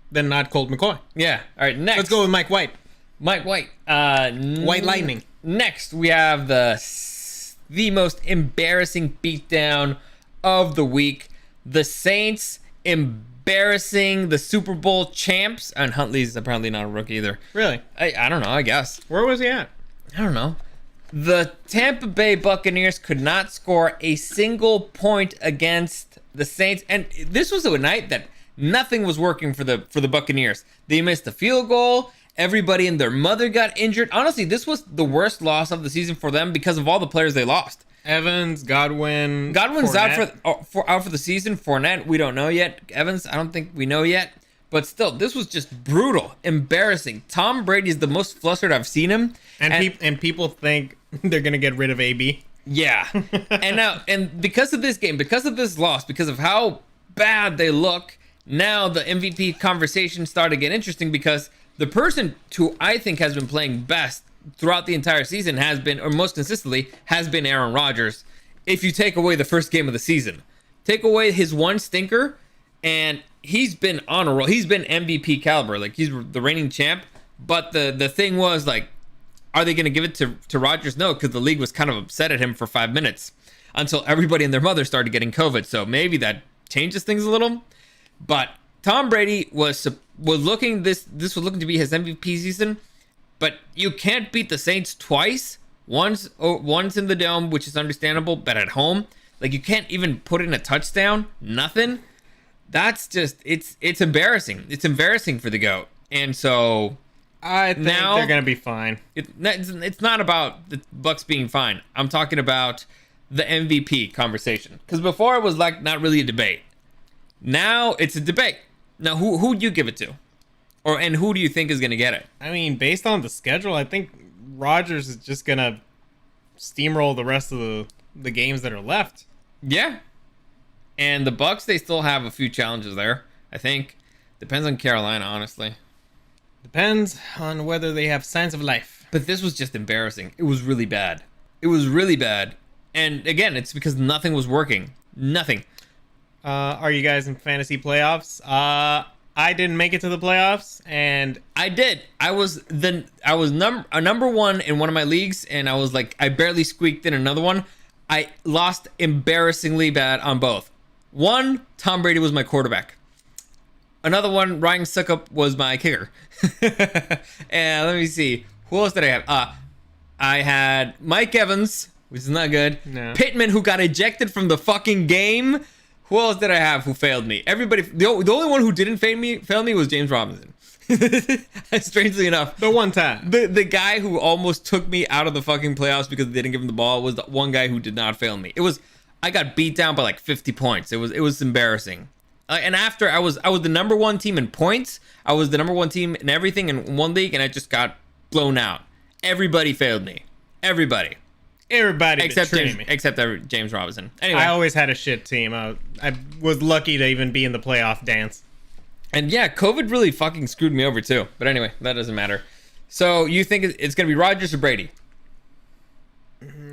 Then not Colt McCoy. Yeah. All right, next. Let's go with Mike White. Mike White. White Lightning. Next, we have the most embarrassing beatdown of the week. The Saints embarrassing the Super Bowl champs. And Huntley's apparently not a rookie either. Really? I don't know, I guess. Where was he at? I don't know. The Tampa Bay Buccaneers could not score a single point against the Saints. And this was a night that nothing was working for the Buccaneers. They missed a field goal. Everybody and their mother got injured. Honestly, this was the worst loss of the season for them because of all the players they lost. Evans, Godwin's Fournette. out for the season. Fournette, we don't know yet. Evans, I don't think we know yet. But still, this was just brutal, embarrassing. Tom Brady is the most flustered I've seen him. And people think they're gonna get rid of AB. Yeah. and because of this game, because of this loss, because of how bad they look, now the MVP conversation started to get interesting because the person who I think has been playing best throughout the entire season has been, or most consistently, has been Aaron Rodgers. If you take away the first game of the season, take away his one stinker, and he's been on a roll. He's been MVP caliber. Like, he's the reigning champ. But the thing was, like, are they going to give it to Rodgers? No, because the league was kind of upset at him for 5 minutes until everybody and their mother started getting COVID. So maybe that changes things a little. But Tom Brady was looking this was looking to be his MVP season. But you can't beat the Saints twice. Once in the dome, which is understandable, but at home, like, you can't even put in a touchdown. Nothing. That's just it's embarrassing. It's embarrassing for the GOAT. And so I think now they're gonna be fine. It's not about the Bucs being fine. I'm talking about the MVP conversation. Because before it was like not really a debate. Now it's a debate. Now who would you give it to? And who do you think is gonna get it? I mean, based on the schedule, I think Rodgers is just gonna steamroll the rest of the games that are left. Yeah. And the Bucs, they still have a few challenges there, I think. Depends on Carolina, honestly. Depends on whether they have signs of life. But this was just embarrassing. It was really bad. It was really bad. And again, it's because nothing was working. Nothing. Are you guys in fantasy playoffs? I didn't make it to the playoffs, and I did. I was number one in one of my leagues, and I barely squeaked in another one. I lost embarrassingly bad on both. One, Tom Brady was my quarterback. Another one, Ryan Suckup was my kicker. And let me see. Who else did I have? I had Mike Evans, which is not good. No. Pittman, who got ejected from the fucking game. Who else did I have who failed me? Everybody. The only one who didn't fail me was James Robinson. Strangely enough, the one time the guy who almost took me out of the fucking playoffs because they didn't give him the ball was the one guy who did not fail me. I got beat down by like 50 points. It was embarrassing. And after I was the number one team in points. I was the number one team in everything in one league, and I just got blown out. Everybody failed me. Everybody except James Robinson. Anyway, I always had a shit team. I was lucky to even be in the playoff dance. And yeah, COVID really fucking screwed me over too. But anyway, that doesn't matter. So you think it's gonna be Rodgers or Brady?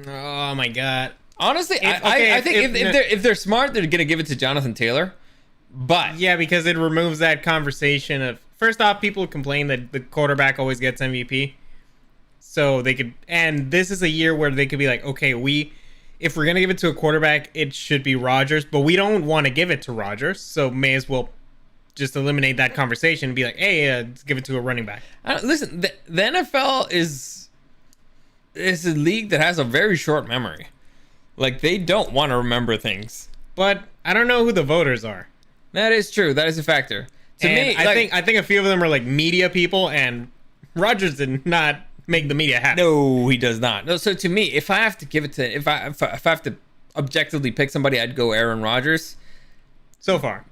Oh my god. Honestly, I think if they're smart, they're gonna give it to Jonathan Taylor. But yeah, because it removes that conversation of, first off, people complain that the quarterback always gets MVP. So they could, and this is a year where they could be like, okay, if we're gonna give it to a quarterback, it should be Rodgers, but we don't want to give it to Rodgers, so may as well just eliminate that conversation and be like, hey, let's give it to a running back. Listen, the NFL is a league that has a very short memory. Like, they don't want to remember things. But I don't know who the voters are. That is true. That is a factor. To me, I think a few of them are like media people, and Rodgers did not make the media happy. No, he does not. No, so to me, if I have to give it to, if I have to objectively pick somebody, I'd go Aaron Rodgers. So far,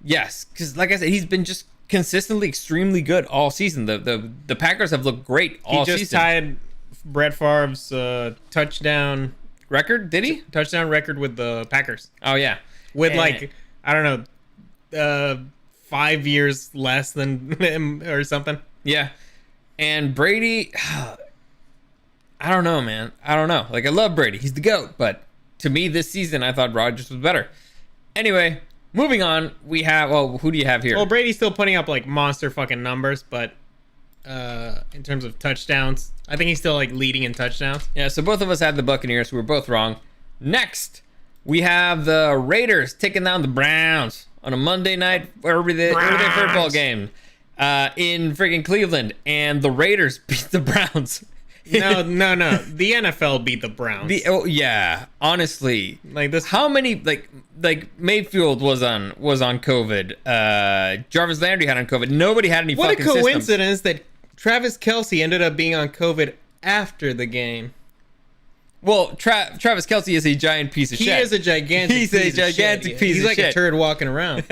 yes, because like I said, he's been just consistently extremely good all season. The Packers have looked great all season. He just tied Brett Favre's touchdown record. Did he? Touchdown record with the Packers. Oh yeah, with like, I don't know, 5 years less than him or something. Yeah. And Brady, I don't know, man. I don't know. Like, I love Brady. He's the GOAT. But to me, this season, I thought Rodgers was better. Anyway, moving on. We have, well, who do you have here? Well, Brady's still putting up, like, monster fucking numbers. But in terms of touchdowns, I think he's still, like, leading in touchdowns. Yeah, so both of us had the Buccaneers. We were both wrong. Next, we have the Raiders taking down the Browns on a Monday night Thursday football game. In freaking Cleveland, and the Raiders beat the Browns. No. The NFL beat the Browns. Yeah, honestly, like this. How many like Mayfield was on COVID? Jarvis Landry had on COVID. Nobody had any. What fucking a coincidence systems. that Travis Kelce ended up being on COVID after the game. Well, Travis Kelce is a giant piece of shit. He is a gigantic piece of shit. He's like a turd walking around.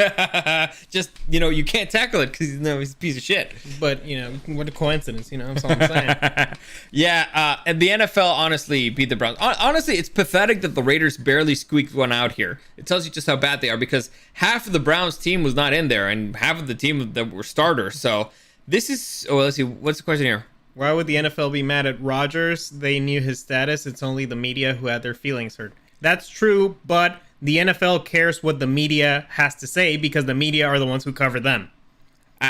Just, you can't tackle it because he's a piece of shit. But, what a coincidence, that's all I'm saying. Yeah, and the NFL honestly beat the Browns. Honestly, it's pathetic that the Raiders barely squeaked one out here. It tells you just how bad they are because half of the Browns team was not in there and half of the team that were starters. So this is, let's see, what's the question here? Why would the NFL be mad at Rodgers? They knew his status. It's only the media who had their feelings hurt. That's true, but the NFL cares what the media has to say because the media are the ones who cover them.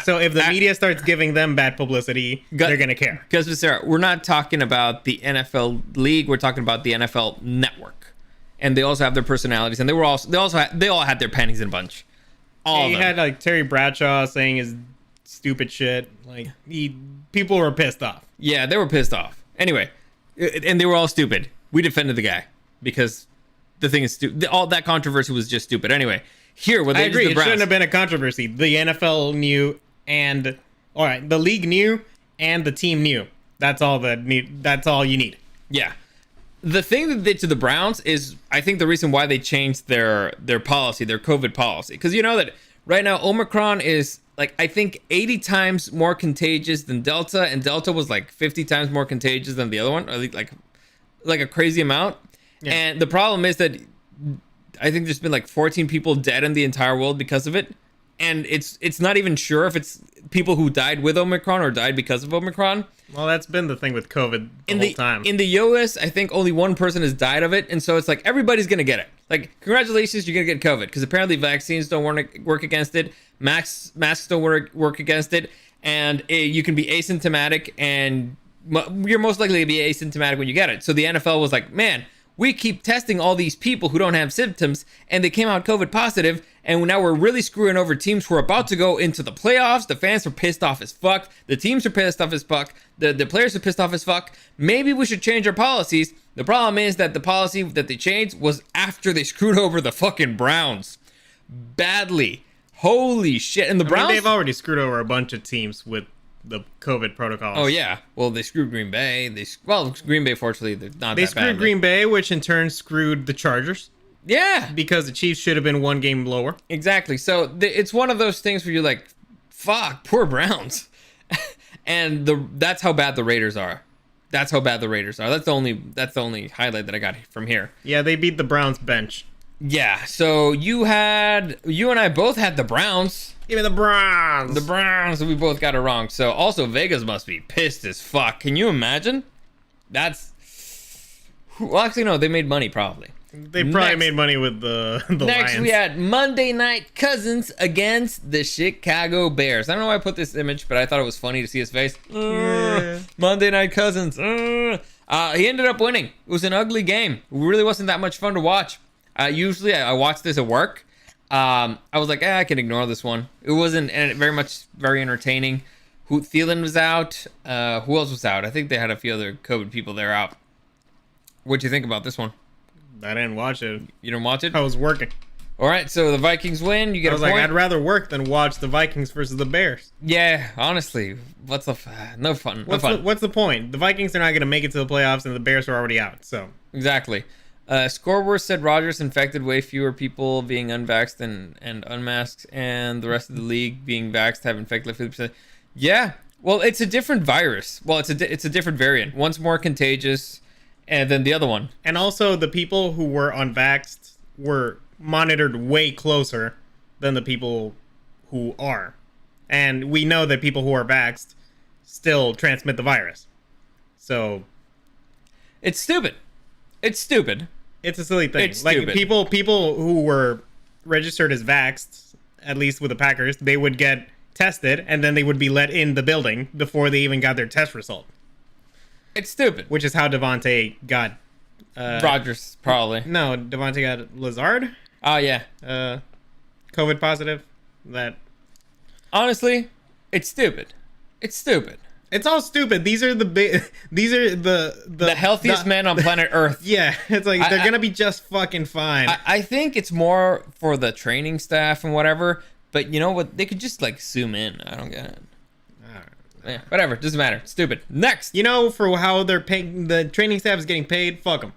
So if the media starts giving them bad publicity, they're going to care. Because, Sarah, we're not talking about the NFL league. We're talking about the NFL network. And they also have their personalities. And they all had their panties in a bunch. All of them. You had like Terry Bradshaw saying his stupid shit. Like people were pissed off. Yeah, they were pissed off. Anyway, and they were all stupid. We defended the guy because the thing is stupid. All that controversy was just stupid. Anyway, here with I agree. It shouldn't have been a controversy. The NFL knew, and all right, the league knew, and the team knew. That's all That's all you need. Yeah. The thing that they did to the Browns is, I think, the reason why they changed their policy, their COVID policy, because you know that right now Omicron is, like, I think 80 times more contagious than Delta, and Delta was like 50 times more contagious than the other one, or like a crazy amount. Yeah. And the problem is that I think there's been like 14 people dead in the entire world because of it. And it's not even sure if it's people who died with Omicron or died because of Omicron. Well, that's been the thing with COVID the whole time. In the US, I think only one person has died of it. And so it's like everybody's going to get it. Like, congratulations, you're going to get COVID. Because apparently vaccines don't work against it. Masks don't work against it. And you can be asymptomatic. And you're most likely to be asymptomatic when you get it. So the NFL was like, man, we keep testing all these people who don't have symptoms, and they came out COVID positive, and now we're really screwing over teams who are about to go into the playoffs. The fans are pissed off as fuck. The teams are pissed off as fuck. The players are pissed off as fuck. Maybe we should change our policies. The problem is that the policy that they changed was after they screwed over the fucking Browns. Badly. Holy shit. And the Browns... they've already screwed over a bunch of teams with the COVID protocols. Oh, yeah. Well, they screwed Green Bay. Green Bay, fortunately, they're not that bad. They screwed Green Bay, which in turn screwed the Chargers. Yeah, because the Chiefs should have been one game lower. exactly. So it's one of those things where you're like, fuck, poor Browns. And that's how bad the Raiders are. That's how bad the Raiders are. That's the only highlight that I got from here. Yeah, they beat the Browns bench. Yeah, so you and I both had the Browns. Give me the Browns. The Browns, and we both got it wrong. So also Vegas must be pissed as fuck. Can you imagine? Well, actually no, they made money probably. They probably made money with the Next, Lions. we had Monday Night Cousins against the Chicago Bears. I don't know why I put this image, but I thought it was funny to see his face. Yeah. Monday Night Cousins. He ended up winning. It was an ugly game. It really wasn't that much fun to watch. Usually, I watch this at work. I was like, I can ignore this one. It wasn't very entertaining. Thielen was out. Who else was out? I think they had a few other COVID people there out. What'd you think about this one? I didn't watch it. You didn't watch it? I was working. All right, so the Vikings win. You get I was a point. like, I'd rather work than watch the Vikings versus the Bears. Yeah, honestly, no fun. What's the point? The Vikings are not going to make it to the playoffs, and the Bears are already out. So Exactly. Scoreboard said Rodgers infected way fewer people being unvaxxed and unmasked, and the rest of the league being vaxxed have infected 50%. Yeah, well, it's a different virus. Well, it's a different variant. One's more contagious, and then the other one. And also, the people who were unvaxxed were monitored way closer than the people who are. And we know that people who are vaxxed still transmit the virus. So It's stupid. It's stupid. it's a silly thing. It's like stupid. people who were registered as vaxxed, at least with the Packers, they would get tested and then they would be let in the building before they even got their test result. It's stupid. Which is how Devontae got Rodgers, probably. No, Devontae got Lazard, Oh, yeah. COVID positive. That Honestly, it's stupid. It's stupid. it's all stupid. These are the healthiest men on planet Earth. Yeah, it's like they're I- gonna be just fucking fine. I think it's more for the training staff and whatever, but you know what? They could just like zoom in. I don't get it. Yeah, whatever. Doesn't matter. Stupid. Next. You know, for how they're paying, the training staff is getting paid. Fuck them.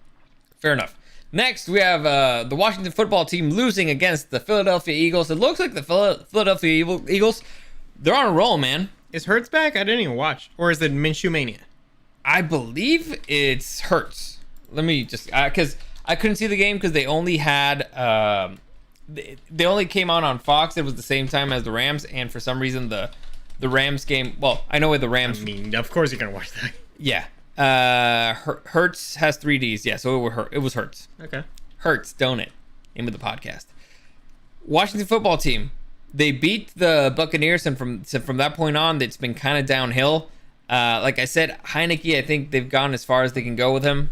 Fair enough. Next, we have the Washington football team losing against the Philadelphia Eagles. It looks like the Philadelphia Eagles, they're on a roll, man. Is Hurts back? I didn't even watch. Or is it Minshew Mania? I believe it's Hurts. Let me just, because I couldn't see the game because they only had, they only came out on Fox. It was the same time as the Rams, and for some reason the Rams game, well, I know where the Rams. I mean, of course you're gonna watch that. Yeah. Hurts has 3 Ds. Yeah, so it was Hurts. Okay. Hurts, don't it? Name of the podcast. Washington football team. They beat the Buccaneers, and from that point on, it's been kind of downhill. Like I said, Heineke, I think they've gone as far as they can go with him.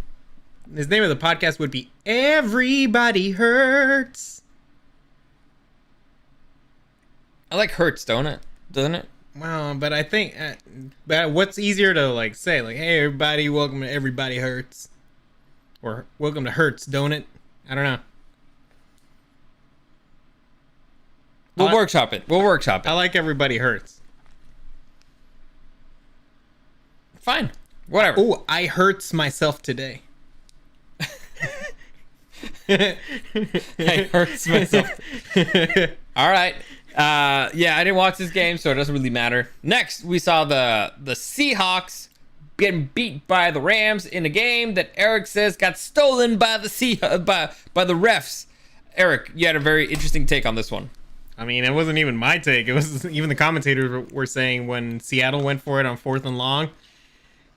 His name of the podcast would be Everybody Hurts. I like Hurts, don't it? Doesn't it? Well, but I think but what's easier to like say, like, hey everybody, welcome to Everybody Hurts, or welcome to Hurts, don't it? I don't know. We'll workshop it. I like Everybody Hurts. Fine. Whatever. Oh, I hurts myself today. I hurts myself. All right. Yeah, I didn't watch this game, so it doesn't really matter. Next, we saw the Seahawks getting beat by the Rams in a game that Eric says got stolen by the by the refs. Eric, you had a very interesting take on this one. I mean, it wasn't even my take. It was even the commentators were saying when Seattle went for it on 4th and long,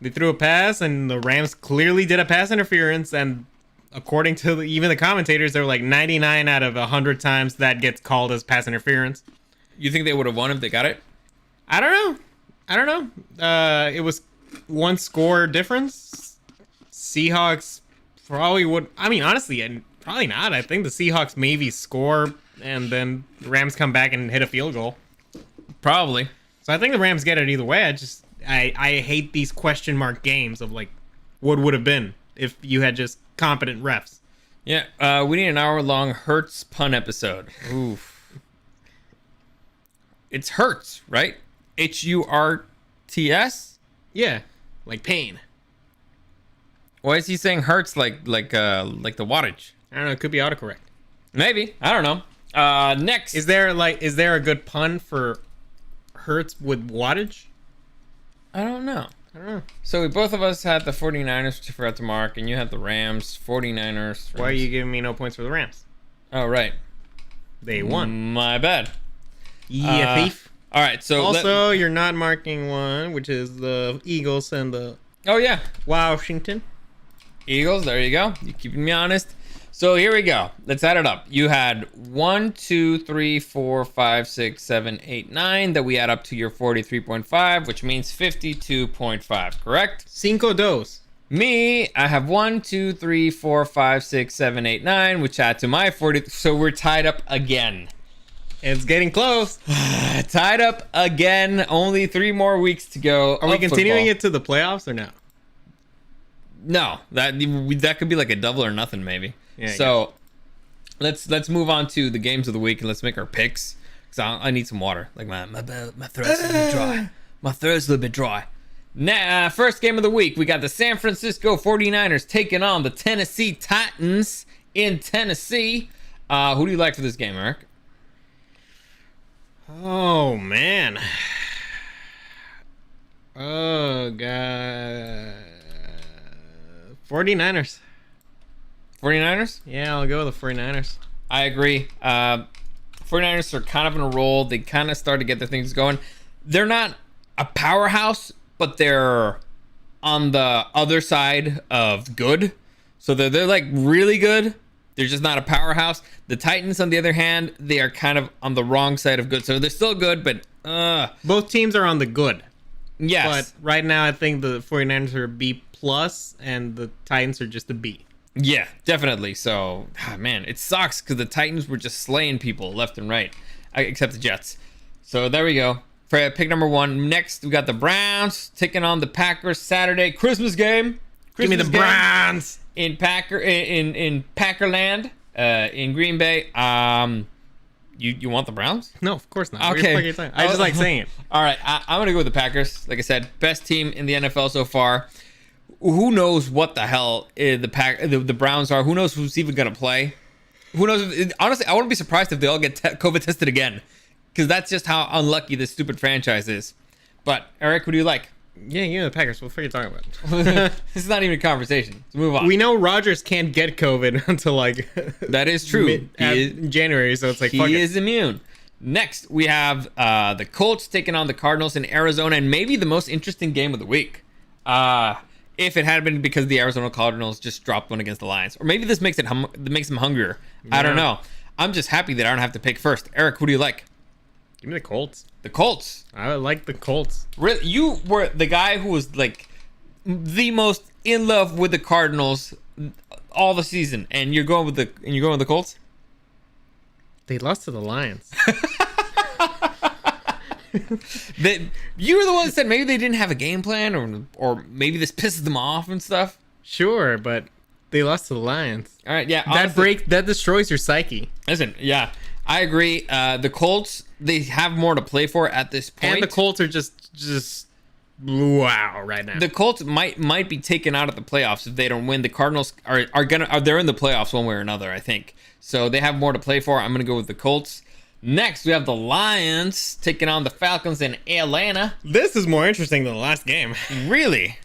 they threw a pass, and the Rams clearly did a pass interference, and according to even the commentators, they were like 99 out of 100 times that gets called as pass interference. You think they would have won if they got it? I don't know. It was 1 score difference. Seahawks probably would. I mean, honestly, and probably not. I think the Seahawks maybe score, and then the Rams come back and hit a field goal. Probably. So I think the Rams get it either way. I hate these question mark games of like, what would have been if you had just competent refs. Yeah, we need an hour-long Hurts pun episode. Oof. It's Hurts, right? Hurts? Yeah, like pain. Why is he saying Hurts like the wattage? I don't know. It could be autocorrect. Maybe. I don't know. Next. Is there a good pun for Hurts with wattage? I don't know. I don't know. So both of us had the 49ers, which you forgot to mark, and you had the Rams, 49ers. Why are you giving me no points for the Rams? Oh, right. They won. My bad. Yeah, thief. All right, so Also, you're not marking one, which is the Eagles and the oh yeah, Washington. Eagles. There you go. You're keeping me honest. So here we go. Let's add it up. You had 1, 2, 3, 4, 5, 6, 7, 8, 9 that we add up to your 43.5, which means 52.5. Correct? Cinco dos. Me, I have 1, 2, 3, 4, 5, 6, 7, 8, 9, which add to my 40. So we're tied up again. It's getting close. Tied up again. Only 3 more weeks to go. Are we continuing it to the playoffs or no? No, that could be like a double or nothing maybe. Yeah, so let's move on to the games of the week and let's make our picks. Cause I need some water. Like my throat's a little bit dry. My throat's a little bit dry. Now, first game of the week, we got the San Francisco 49ers taking on the Tennessee Titans in Tennessee. Who do you like for this game, Eric? Oh man. Oh god. 49ers. 49ers? Yeah, I'll go with the 49ers. I agree. 49ers are kind of in a roll. They kind of start to get their things going. They're not a powerhouse, but they're on the other side of good. So they're like really good. They're just not a powerhouse. The Titans, on the other hand, they are kind of on the wrong side of good. So they're still good, but both teams are on the good. yes. But right now I think the 49ers are a B plus and the Titans are just a B. Yeah, definitely. So, man, it sucks because the Titans were just slaying people left and right, except the Jets. So there we go. For pick number 1. Next, we got the Browns taking on the Packers Saturday Christmas game. Give me the Browns in Packerland, in Green Bay. You want the Browns? No, of course not. Okay. I just like saying it. All right, I'm gonna go with the Packers. Like I said, best team in the NFL so far. Who knows what the hell the Browns are? Who knows who's even gonna play? Who knows? Honestly, I wouldn't be surprised if they all get COVID tested again, because that's just how unlucky this stupid franchise is. But Eric, who do you like? Yeah, you know the Packers. What the fuck are you talking about? This is not even a conversation. Let's move on. We know Rodgers can't get COVID until like that is true. January, so it's like he is immune. Next, we have the Colts taking on the Cardinals in Arizona, and maybe the most interesting game of the week. If it had been because the Arizona Cardinals just dropped one against the Lions, or maybe this makes them hungrier. Yeah. I don't know. I'm just happy that I don't have to pick first. Eric, who do you like? Give me the Colts. The Colts. I like the Colts. Really, you were the guy who was like the most in love with the Cardinals all the season, and you're going with the Colts. They lost to the Lions. You were the one that said maybe they didn't have a game plan, or maybe this pisses them off and stuff. Sure, but they lost to the Lions. All right, yeah. Honestly, that destroys your psyche. Listen, yeah, I agree. The Colts, they have more to play for at this point, and the Colts are just wow right now. The Colts might be taken out of the playoffs if they don't win. The Cardinals are they're in the playoffs one way or another, I think. So they have more to play for. I'm gonna go with the Colts. Next, we have the Lions taking on the Falcons in Atlanta. This is more interesting than the last game. Really?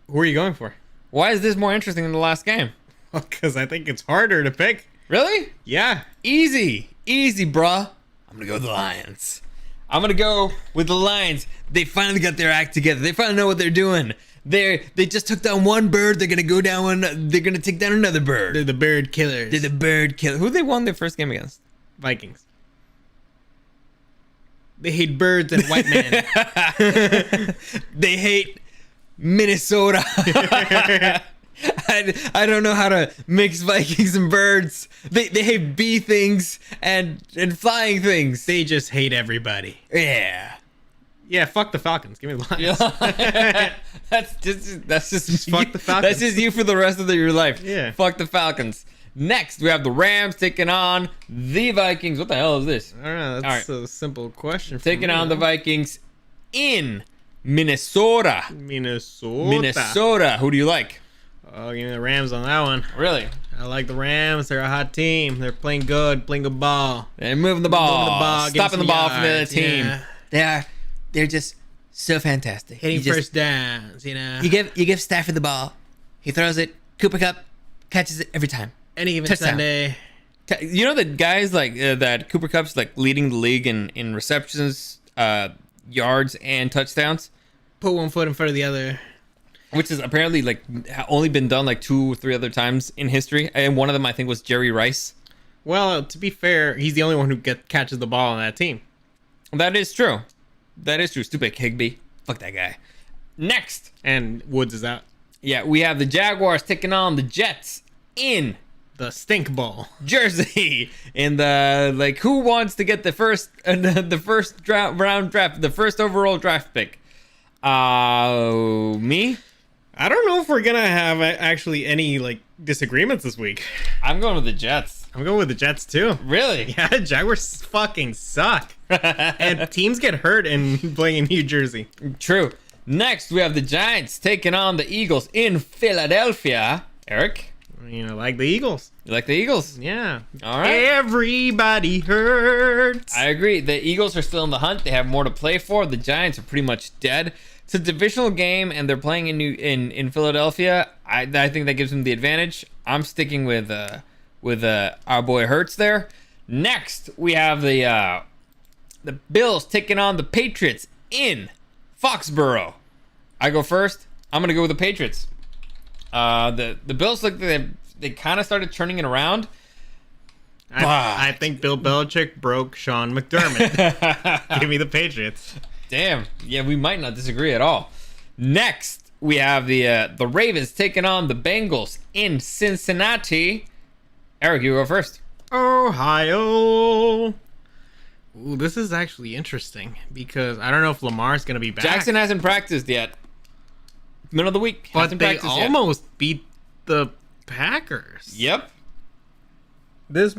Who are you going for? Why is this more interesting than the last game? Because I think it's harder to pick. Really? Yeah. Easy, bruh. I'm gonna go with the Lions. I'm gonna go with the Lions. They finally got their act together. They finally know what they're doing. They just took down one bird. They're gonna go down one. They're gonna take down another bird. They're the bird killers. They're the bird killers. Who they won their first game against? Vikings. They hate birds and white men. They hate Minnesota. I don't know how to mix Vikings and birds. They hate bee things and flying things. They just hate everybody. Yeah. Yeah, fuck the Falcons. Give me the Lions. That's just fuck the Falcons. That's just you for the rest of your life. Yeah. Fuck the Falcons. Next, we have the Rams taking on the Vikings. What the hell is this? I don't know. That's a simple question. Taking on the Vikings in Minnesota. Minnesota. Who do you like? Oh, give me the Rams on that one. Really? I like the Rams. They're a hot team. They're playing good ball. They're moving the ball, getting stopping the some ball from the other yards, team. yeah. They're just so fantastic. Hitting first downs, you know. You give Stafford the ball, he throws it. Cooper Kupp catches it every time. Any given Touchdown. Sunday. You know that guys like that Cooper Kupp's like leading the league in receptions, yards, and touchdowns. Put one foot in front of the other. Which is apparently like only been done like 2 or 3 other times in history, and one of them I think was Jerry Rice. Well, to be fair, he's the only one who catches the ball on that team. That is true. That is true. Stupid Higbee. Fuck that guy. Next. And Woods is out. Yeah, we have the Jaguars taking on the Jets in The stink ball. Jersey. In the like, who wants to get the first round draft, the first overall draft pick? Me. I don't know if we're gonna have actually any like disagreements this week. I'm going with the Jets. I'm going with the Jets too. Really? Yeah, Jaguars fucking suck. And teams get hurt in playing in New Jersey. True. Next, we have the Giants taking on the Eagles in Philadelphia. Eric, You know, like the Eagles. you like the Eagles? Yeah. All right. Everybody hurts. I agree. The Eagles are still in the hunt. They have more to play for. The Giants are pretty much dead. It's a divisional game, and they're playing in Philadelphia. I think that gives them the advantage. I'm sticking with our boy Hurts there. Next, we have the Bills taking on the Patriots in Foxborough. I go first. I'm gonna go with the Patriots. The Bills look like they kind of started turning it around. I think Bill Belichick broke Sean McDermott. Give me the Patriots. Damn. Yeah, we might not disagree at all. Next, we have the Ravens taking on the Bengals in Cincinnati. Eric, you go first. Ohio. Ooh, this is actually interesting because I don't know if Lamar's going to be back. Jackson hasn't practiced yet. Middle of the week. But Hasn't they practiced yet. almost beat the Packers. Yep. This.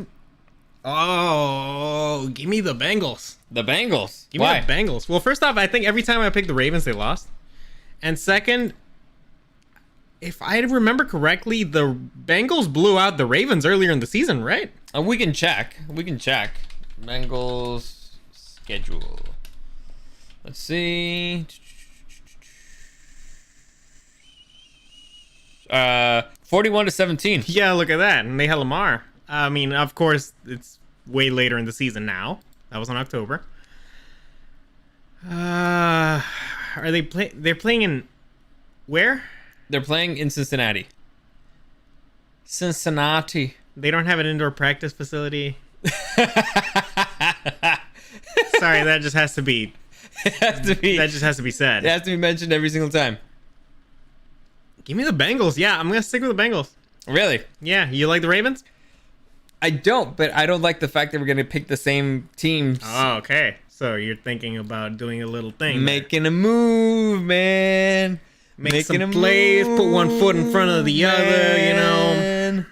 Oh, give me the Bengals. The Bengals. Give Why? me the Bengals. Well, first off, I think every time I pick the Ravens, they lost. And second, if I remember correctly, the Bengals blew out the Ravens earlier in the season, right? We can check. Bengals schedule. Let's see. 41-17. Yeah, look at that. And they had Lamar. I mean, of course, it's way later in the season now. That was in October. Are they They're playing in where? They're playing in Cincinnati. Cincinnati. They don't have an indoor practice facility. Sorry, that just has to be. It has to be. That just has to be said. It has to be mentioned every single time. Give me the Bengals. Yeah, I'm gonna stick with the Bengals. Really? Yeah, you like the Ravens? I don't, but I don't like the fact that we're gonna pick the same teams. Oh, okay. So you're thinking about doing a little thing, Making a move, man. Make some plays, put one foot in front of the other, you know.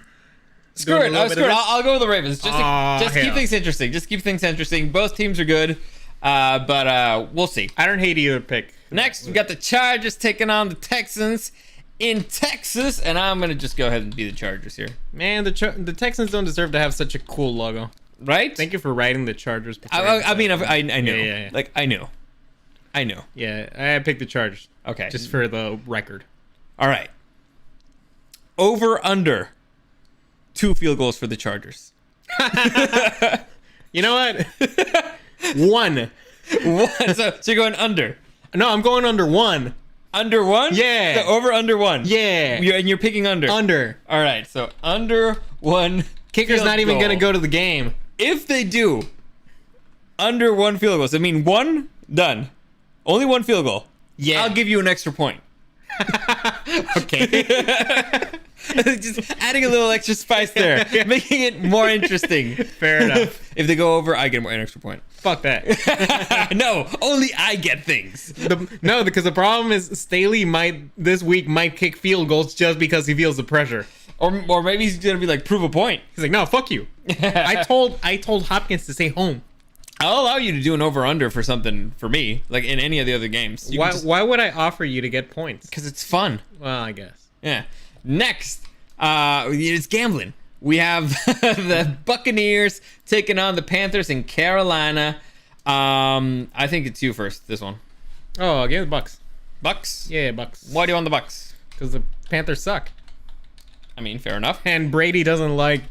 Screw it. I'll go with the Ravens. Just keep hell. things interesting. Just keep things interesting. Both teams are good, but we'll see. I don't hate either pick. Next, we got the Chargers taking on the Texans in Texas, and I'm gonna just go ahead and be the Chargers here. Man, the Texans don't deserve to have such a cool logo. Right? Thank you for writing the Chargers. I mean, I know. Yeah. Like, I know. Yeah, I picked the Chargers. Okay. Just for the record. All right. Over under 2 field goals for the Chargers. You know what? One. So you're going under. No, I'm going under one. Under 1? Yeah. So over under 1. Yeah. And you're picking under. Under. All right. So under 1. Kicker's field not even goal. going to go to the game. If they do under 1 field goal, so I mean 1 done. Only 1 field goal. Yeah. I'll give you an extra point. Okay. Just adding a little extra spice there, making it more interesting. Fair enough. If they go over, I get an extra point. Fuck that. No, only I get things. No, because the problem is Staley this week might kick field goals just because he feels the pressure. Or maybe he's gonna be like, prove a point. He's like, no, fuck you. I told Hopkins to stay home. I'll allow you to do an over/under for something for me, like in any of the other games. Why would I offer you to get points? Because it's fun. Well, I guess. Yeah. Next, it's gambling. We have the Buccaneers taking on the Panthers in Carolina. I think it's you first, this one. Oh, give the Bucks. Bucks? Yeah, Bucks. Why do you want the Bucks? Because the Panthers suck. I mean, fair enough. And Brady doesn't like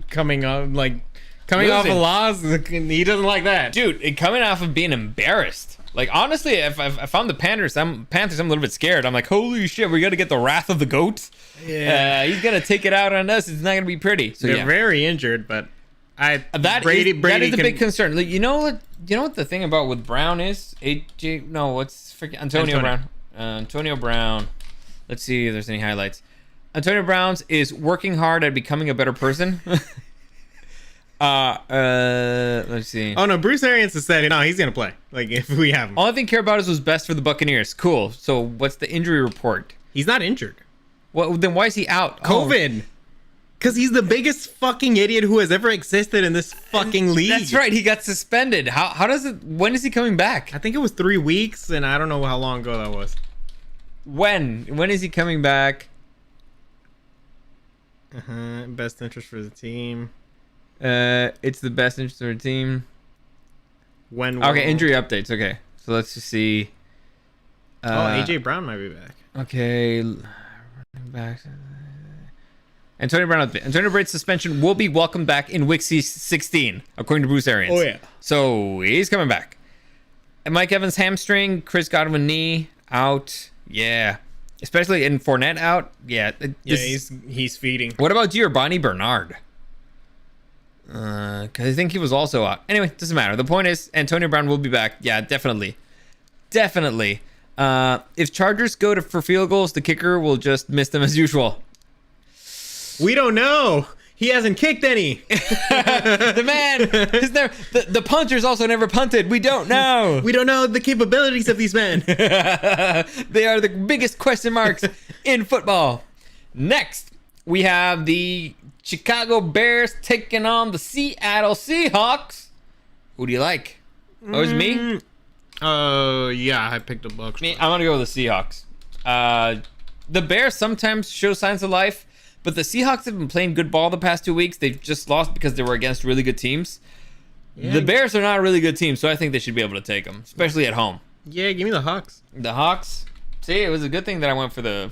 coming off a loss. He doesn't like that. Dude, coming off of being embarrassed. Like, honestly, if I found the Panthers, I'm a little bit scared. I'm like, holy shit, we got to get the wrath of the goats. Yeah. He's going to take it out on us. It's not going to be pretty. So, They're very injured, but Brady is a big concern. Like, you know what the thing about with Brown is? Antonio Brown. Antonio Brown. Let's see if there's any highlights. Antonio Brown's is working hard at becoming a better person. Let's see. Oh no, Bruce Arians has said, no, he's gonna play. Like, if we have him. All I think care about is what's best for the Buccaneers. Cool. So what's the injury report? He's not injured. Well, then why is he out? COVID. Because he's the biggest fucking idiot who has ever existed in this fucking league. That's right. He got suspended. How does it? When is he coming back? I think it was 3 weeks, and I don't know how long ago that was. When is he coming back? Best interest for the team. It's the best interest for the team. Okay, injury updates. Okay, so let's just see. AJ Brown might be back. Okay, running back. Antonio Brown's suspension will be welcomed back in week 16, according to Bruce Arians. Oh yeah. So he's coming back. And Mike Evans hamstring, Chris Godwin knee out. Yeah, especially in Fournette out. Yeah. He's feeding. What about Giovanni Bernard? Because I think he was also out. Anyway, doesn't matter. The point is, Antonio Brown will be back. Yeah, definitely. If Chargers go for field goals, the kicker will just miss them as usual. We don't know. He hasn't kicked any. The man is never. The punter's also never punted. We don't know. We don't know the capabilities of these men. They are the biggest question marks in football. Next, we have the Chicago Bears taking on the Seattle Seahawks. Who do you like? Oh, it's me? Yeah, I picked the Bucs. I'm going to go with the Seahawks. The Bears sometimes show signs of life, but the Seahawks have been playing good ball the past 2 weeks. They've just lost because they were against really good teams. Yeah. The Bears are not a really good team, so I think they should be able to take them, especially at home. Yeah, give me the Hawks. The Hawks? See, it was a good thing that I went for the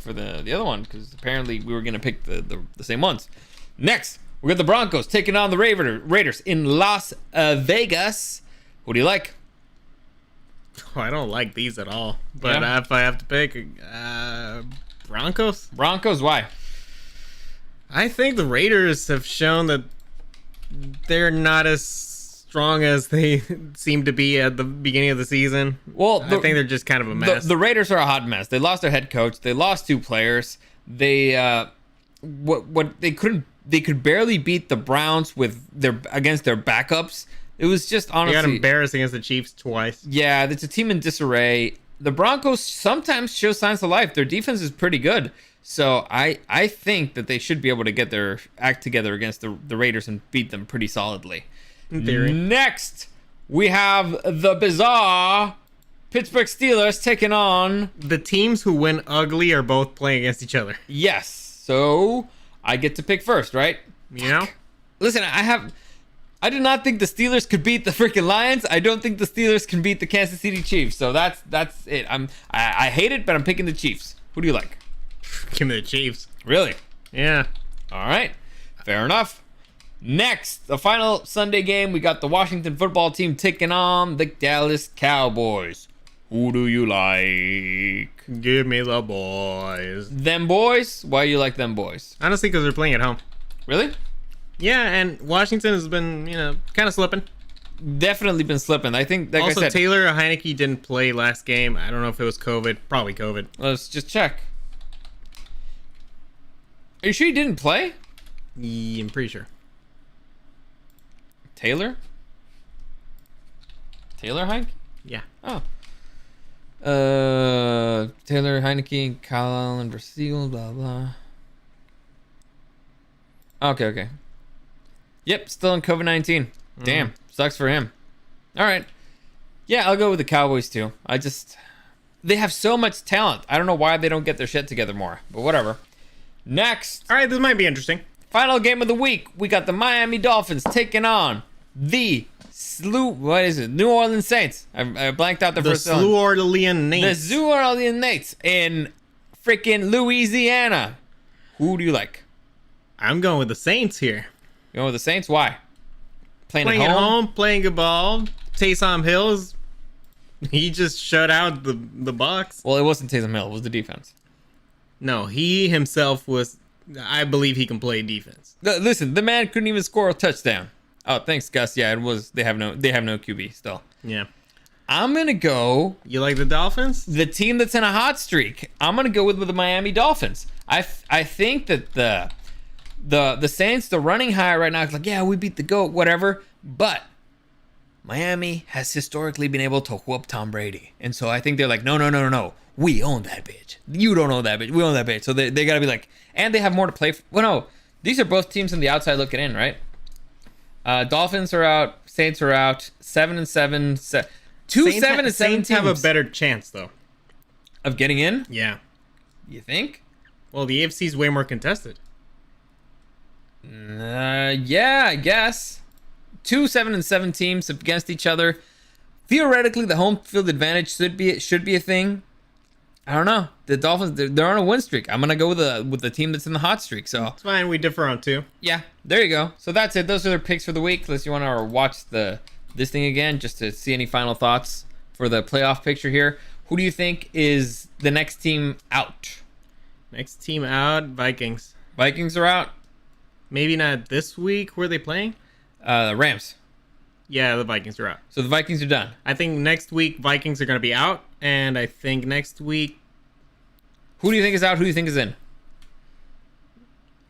other one, because apparently we were going to pick the same ones. Next, we got the Broncos taking on the Raiders in Las Vegas. Who do you like? Oh, I don't like these at all. But if I have to pick, Broncos? Broncos, why? I think the Raiders have shown that they're not as strong as they seem to be at the beginning of the season. Well, I think they're just kind of a mess. The Raiders are a hot mess. They lost their head coach. They lost 2 players. They they could barely beat the Browns against their backups. It was just honestly... They got embarrassed against the Chiefs twice. Yeah, it's a team in disarray. The Broncos sometimes show signs of life. Their defense is pretty good. So I think that they should be able to get their act together against the Raiders and beat them pretty solidly. In theory. Next, we have the bizarre Pittsburgh Steelers taking on... The teams who win ugly are both playing against each other. Yes. So I get to pick first, right? You know? Listen, I did not think the Steelers could beat the freaking Lions. I don't think the Steelers can beat the Kansas City Chiefs. So that's it. I hate it, but I'm picking the Chiefs. Who do you like? Give me the Chiefs. Really? Yeah. All right. Fair enough. Next, the final Sunday game, we got the Washington football team taking on the Dallas Cowboys. Who do you like? Give me the boys. Them boys? Why you like them boys? Honestly, because they're playing at home. Really? Yeah, and Washington has been, kind of slipping. Definitely been slipping. I think, like also, I said... Taylor Heineke didn't play last game. I don't know if it was COVID. Probably COVID. Let's just check. Are you sure he didn't play? Yeah, I'm pretty sure. Taylor Heineke? Yeah. Oh. Taylor Heineke, Kyle Allen versus Eagles, blah, blah. Okay. Yep, still in COVID-19. Damn, sucks for him. All right. Yeah, I'll go with the Cowboys too. They have so much talent. I don't know why they don't get their shit together more, but whatever. Next, All right, this might be interesting. final game of the week. We got the Miami Dolphins taking on the New Orleans Saints. I blanked out the first one. New Orleans Saints. The New Orleans Saints in freaking Louisiana. Who do you like? I'm going with the Saints here. You know with the Saints? Why? Playing Playing at at home? home, playing good ball. Taysom Hills, he just shut out the Bucks. Well, it wasn't Taysom Hill. It was the defense. No, he himself was. I believe he can play defense. Listen, the man couldn't even score a touchdown. Oh, thanks, Gus. Yeah, it was. They have no QB still. Yeah. I'm gonna go You like the Dolphins? the team that's in a hot streak. I'm gonna go with the Miami Dolphins. I think that the Saints, they're running high right now. It's like, yeah, we beat the GOAT, whatever. But Miami has historically been able to whoop Tom Brady, and so I think they're like, no. We own that bitch. You don't own that bitch. We own that bitch. So they gotta be like, and they have more to play for. Well, no, these are both teams on the outside looking in, right? Dolphins are out. Saints are out. 7-7. Two Saints 7 and 7 Saints teams have a better chance though. of getting in. Yeah. You think? Well, the AFC is way more contested. Yeah, I guess. 2 7-7 teams against each other. Theoretically, the home field advantage should be a thing. I don't know. The Dolphins, they're on a win streak. I'm gonna go with the team that's in the hot streak. So It's fine. We differ on two. yeah, there you go. So that's it. Those are their picks for the week. Unless you want to watch this thing again, just to see any final thoughts for the playoff picture here. Who do you think is the next team out? Next team out, Vikings. Vikings are out. Maybe not this week. Who are they playing? Rams. Yeah, the Vikings are out. So the Vikings are done. I think next week Vikings are going to be out, and I think next week. Who do you think is out? Who do you think is in?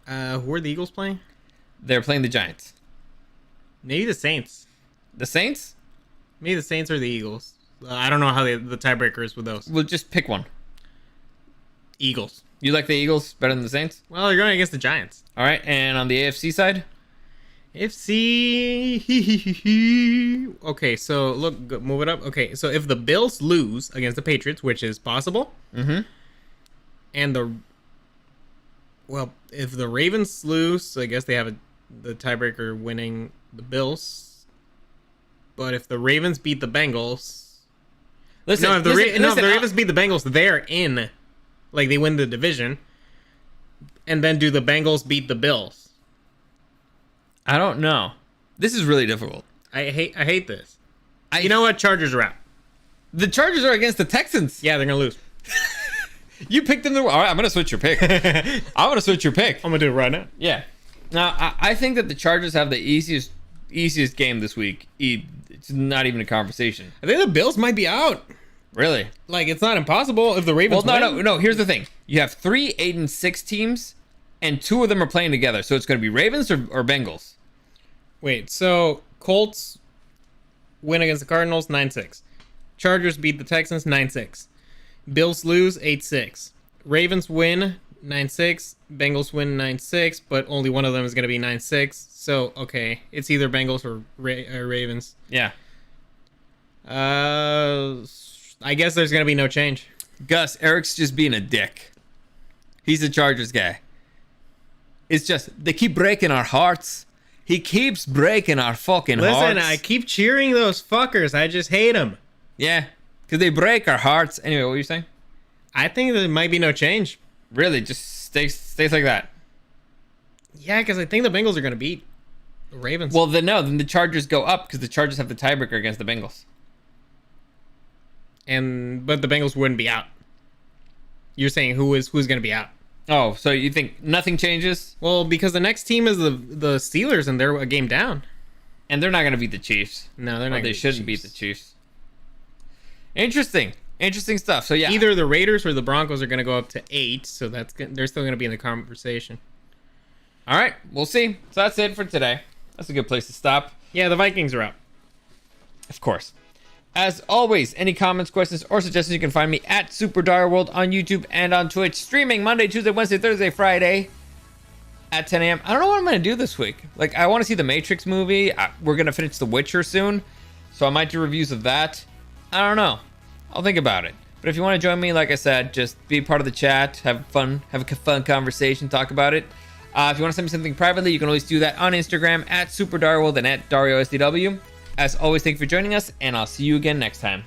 Who are the Eagles playing? They're playing the Giants. Maybe the Saints. The Saints? Maybe the Saints or the Eagles. I don't know how the tiebreaker is with those. We'll just pick one. Eagles. You like the Eagles better than the Saints? Well, they're going against the Giants. All right, and on the AFC side? FC. Okay, so look, move it up. Okay, so if the Bills lose against the Patriots, which is possible, and if the Ravens lose, so I guess they have the tiebreaker winning the Bills. But if the Ravens beat the Bengals, if the Ravens beat the Bengals, they're in, like they win the division. And then do the Bengals beat the Bills? I don't know. This is really difficult. I hate this. You know what? Chargers are out. The Chargers are against the Texans. Yeah, they're gonna lose. You picked them. All right, I'm gonna switch your pick. I'm gonna switch your pick. I'm gonna do it right now. Yeah. Now I think that the Chargers have the easiest game this week. It's not even a conversation. I think the Bills might be out. Really? Like it's not impossible if the Ravens. Well, no. Here's the thing. You have 3 8-6 teams, and 2 of them are playing together. So it's gonna be Ravens or Bengals. Wait. So Colts win against the Cardinals 9-6. Chargers beat the Texans 9-6. Bills lose 8-6. Ravens win 9-6. Bengals win 9-6, but only one of them is going to be 9-6. So, okay, it's either Bengals or Ravens. Yeah. I guess there's going to be no change. Gus, Eric's just being a dick. He's a Chargers guy. It's just, they keep breaking our hearts. He keeps breaking our fucking hearts. Listen, I keep cheering those fuckers. I just hate them. Yeah, because they break our hearts. Anyway, what were you saying? I think there might be no change. Really, just stays like that. Yeah, because I think the Bengals are going to beat the Ravens. Well, then the Chargers go up because the Chargers have the tiebreaker against the Bengals. But the Bengals wouldn't be out. You're saying who's going to be out? Oh, so you think nothing changes? Well, because the next team is the Steelers, and they're a game down. And they're not going to beat the Chiefs. No, they're not. They shouldn't beat the Chiefs. Interesting stuff. So yeah, either the Raiders or the Broncos are going to go up to 8, so they're still going to be in the conversation. All right, we'll see. So that's it for today. That's a good place to stop. Yeah, the Vikings are out. Of course. As always, any comments, questions, or suggestions, you can find me at Super Dario World on YouTube and on Twitch. Streaming Monday, Tuesday, Wednesday, Thursday, Friday at 10 a.m. I don't know what I'm going to do this week. Like, I want to see the Matrix movie. We're going to finish The Witcher soon, so I might do reviews of that. I don't know. I'll think about it. But if you want to join me, like I said, just be part of the chat, have fun conversation, talk about it. If you want to send me something privately, you can always do that on Instagram at SuperDarWorld and at DarioSDW. As always, thank you for joining us, and I'll see you again next time.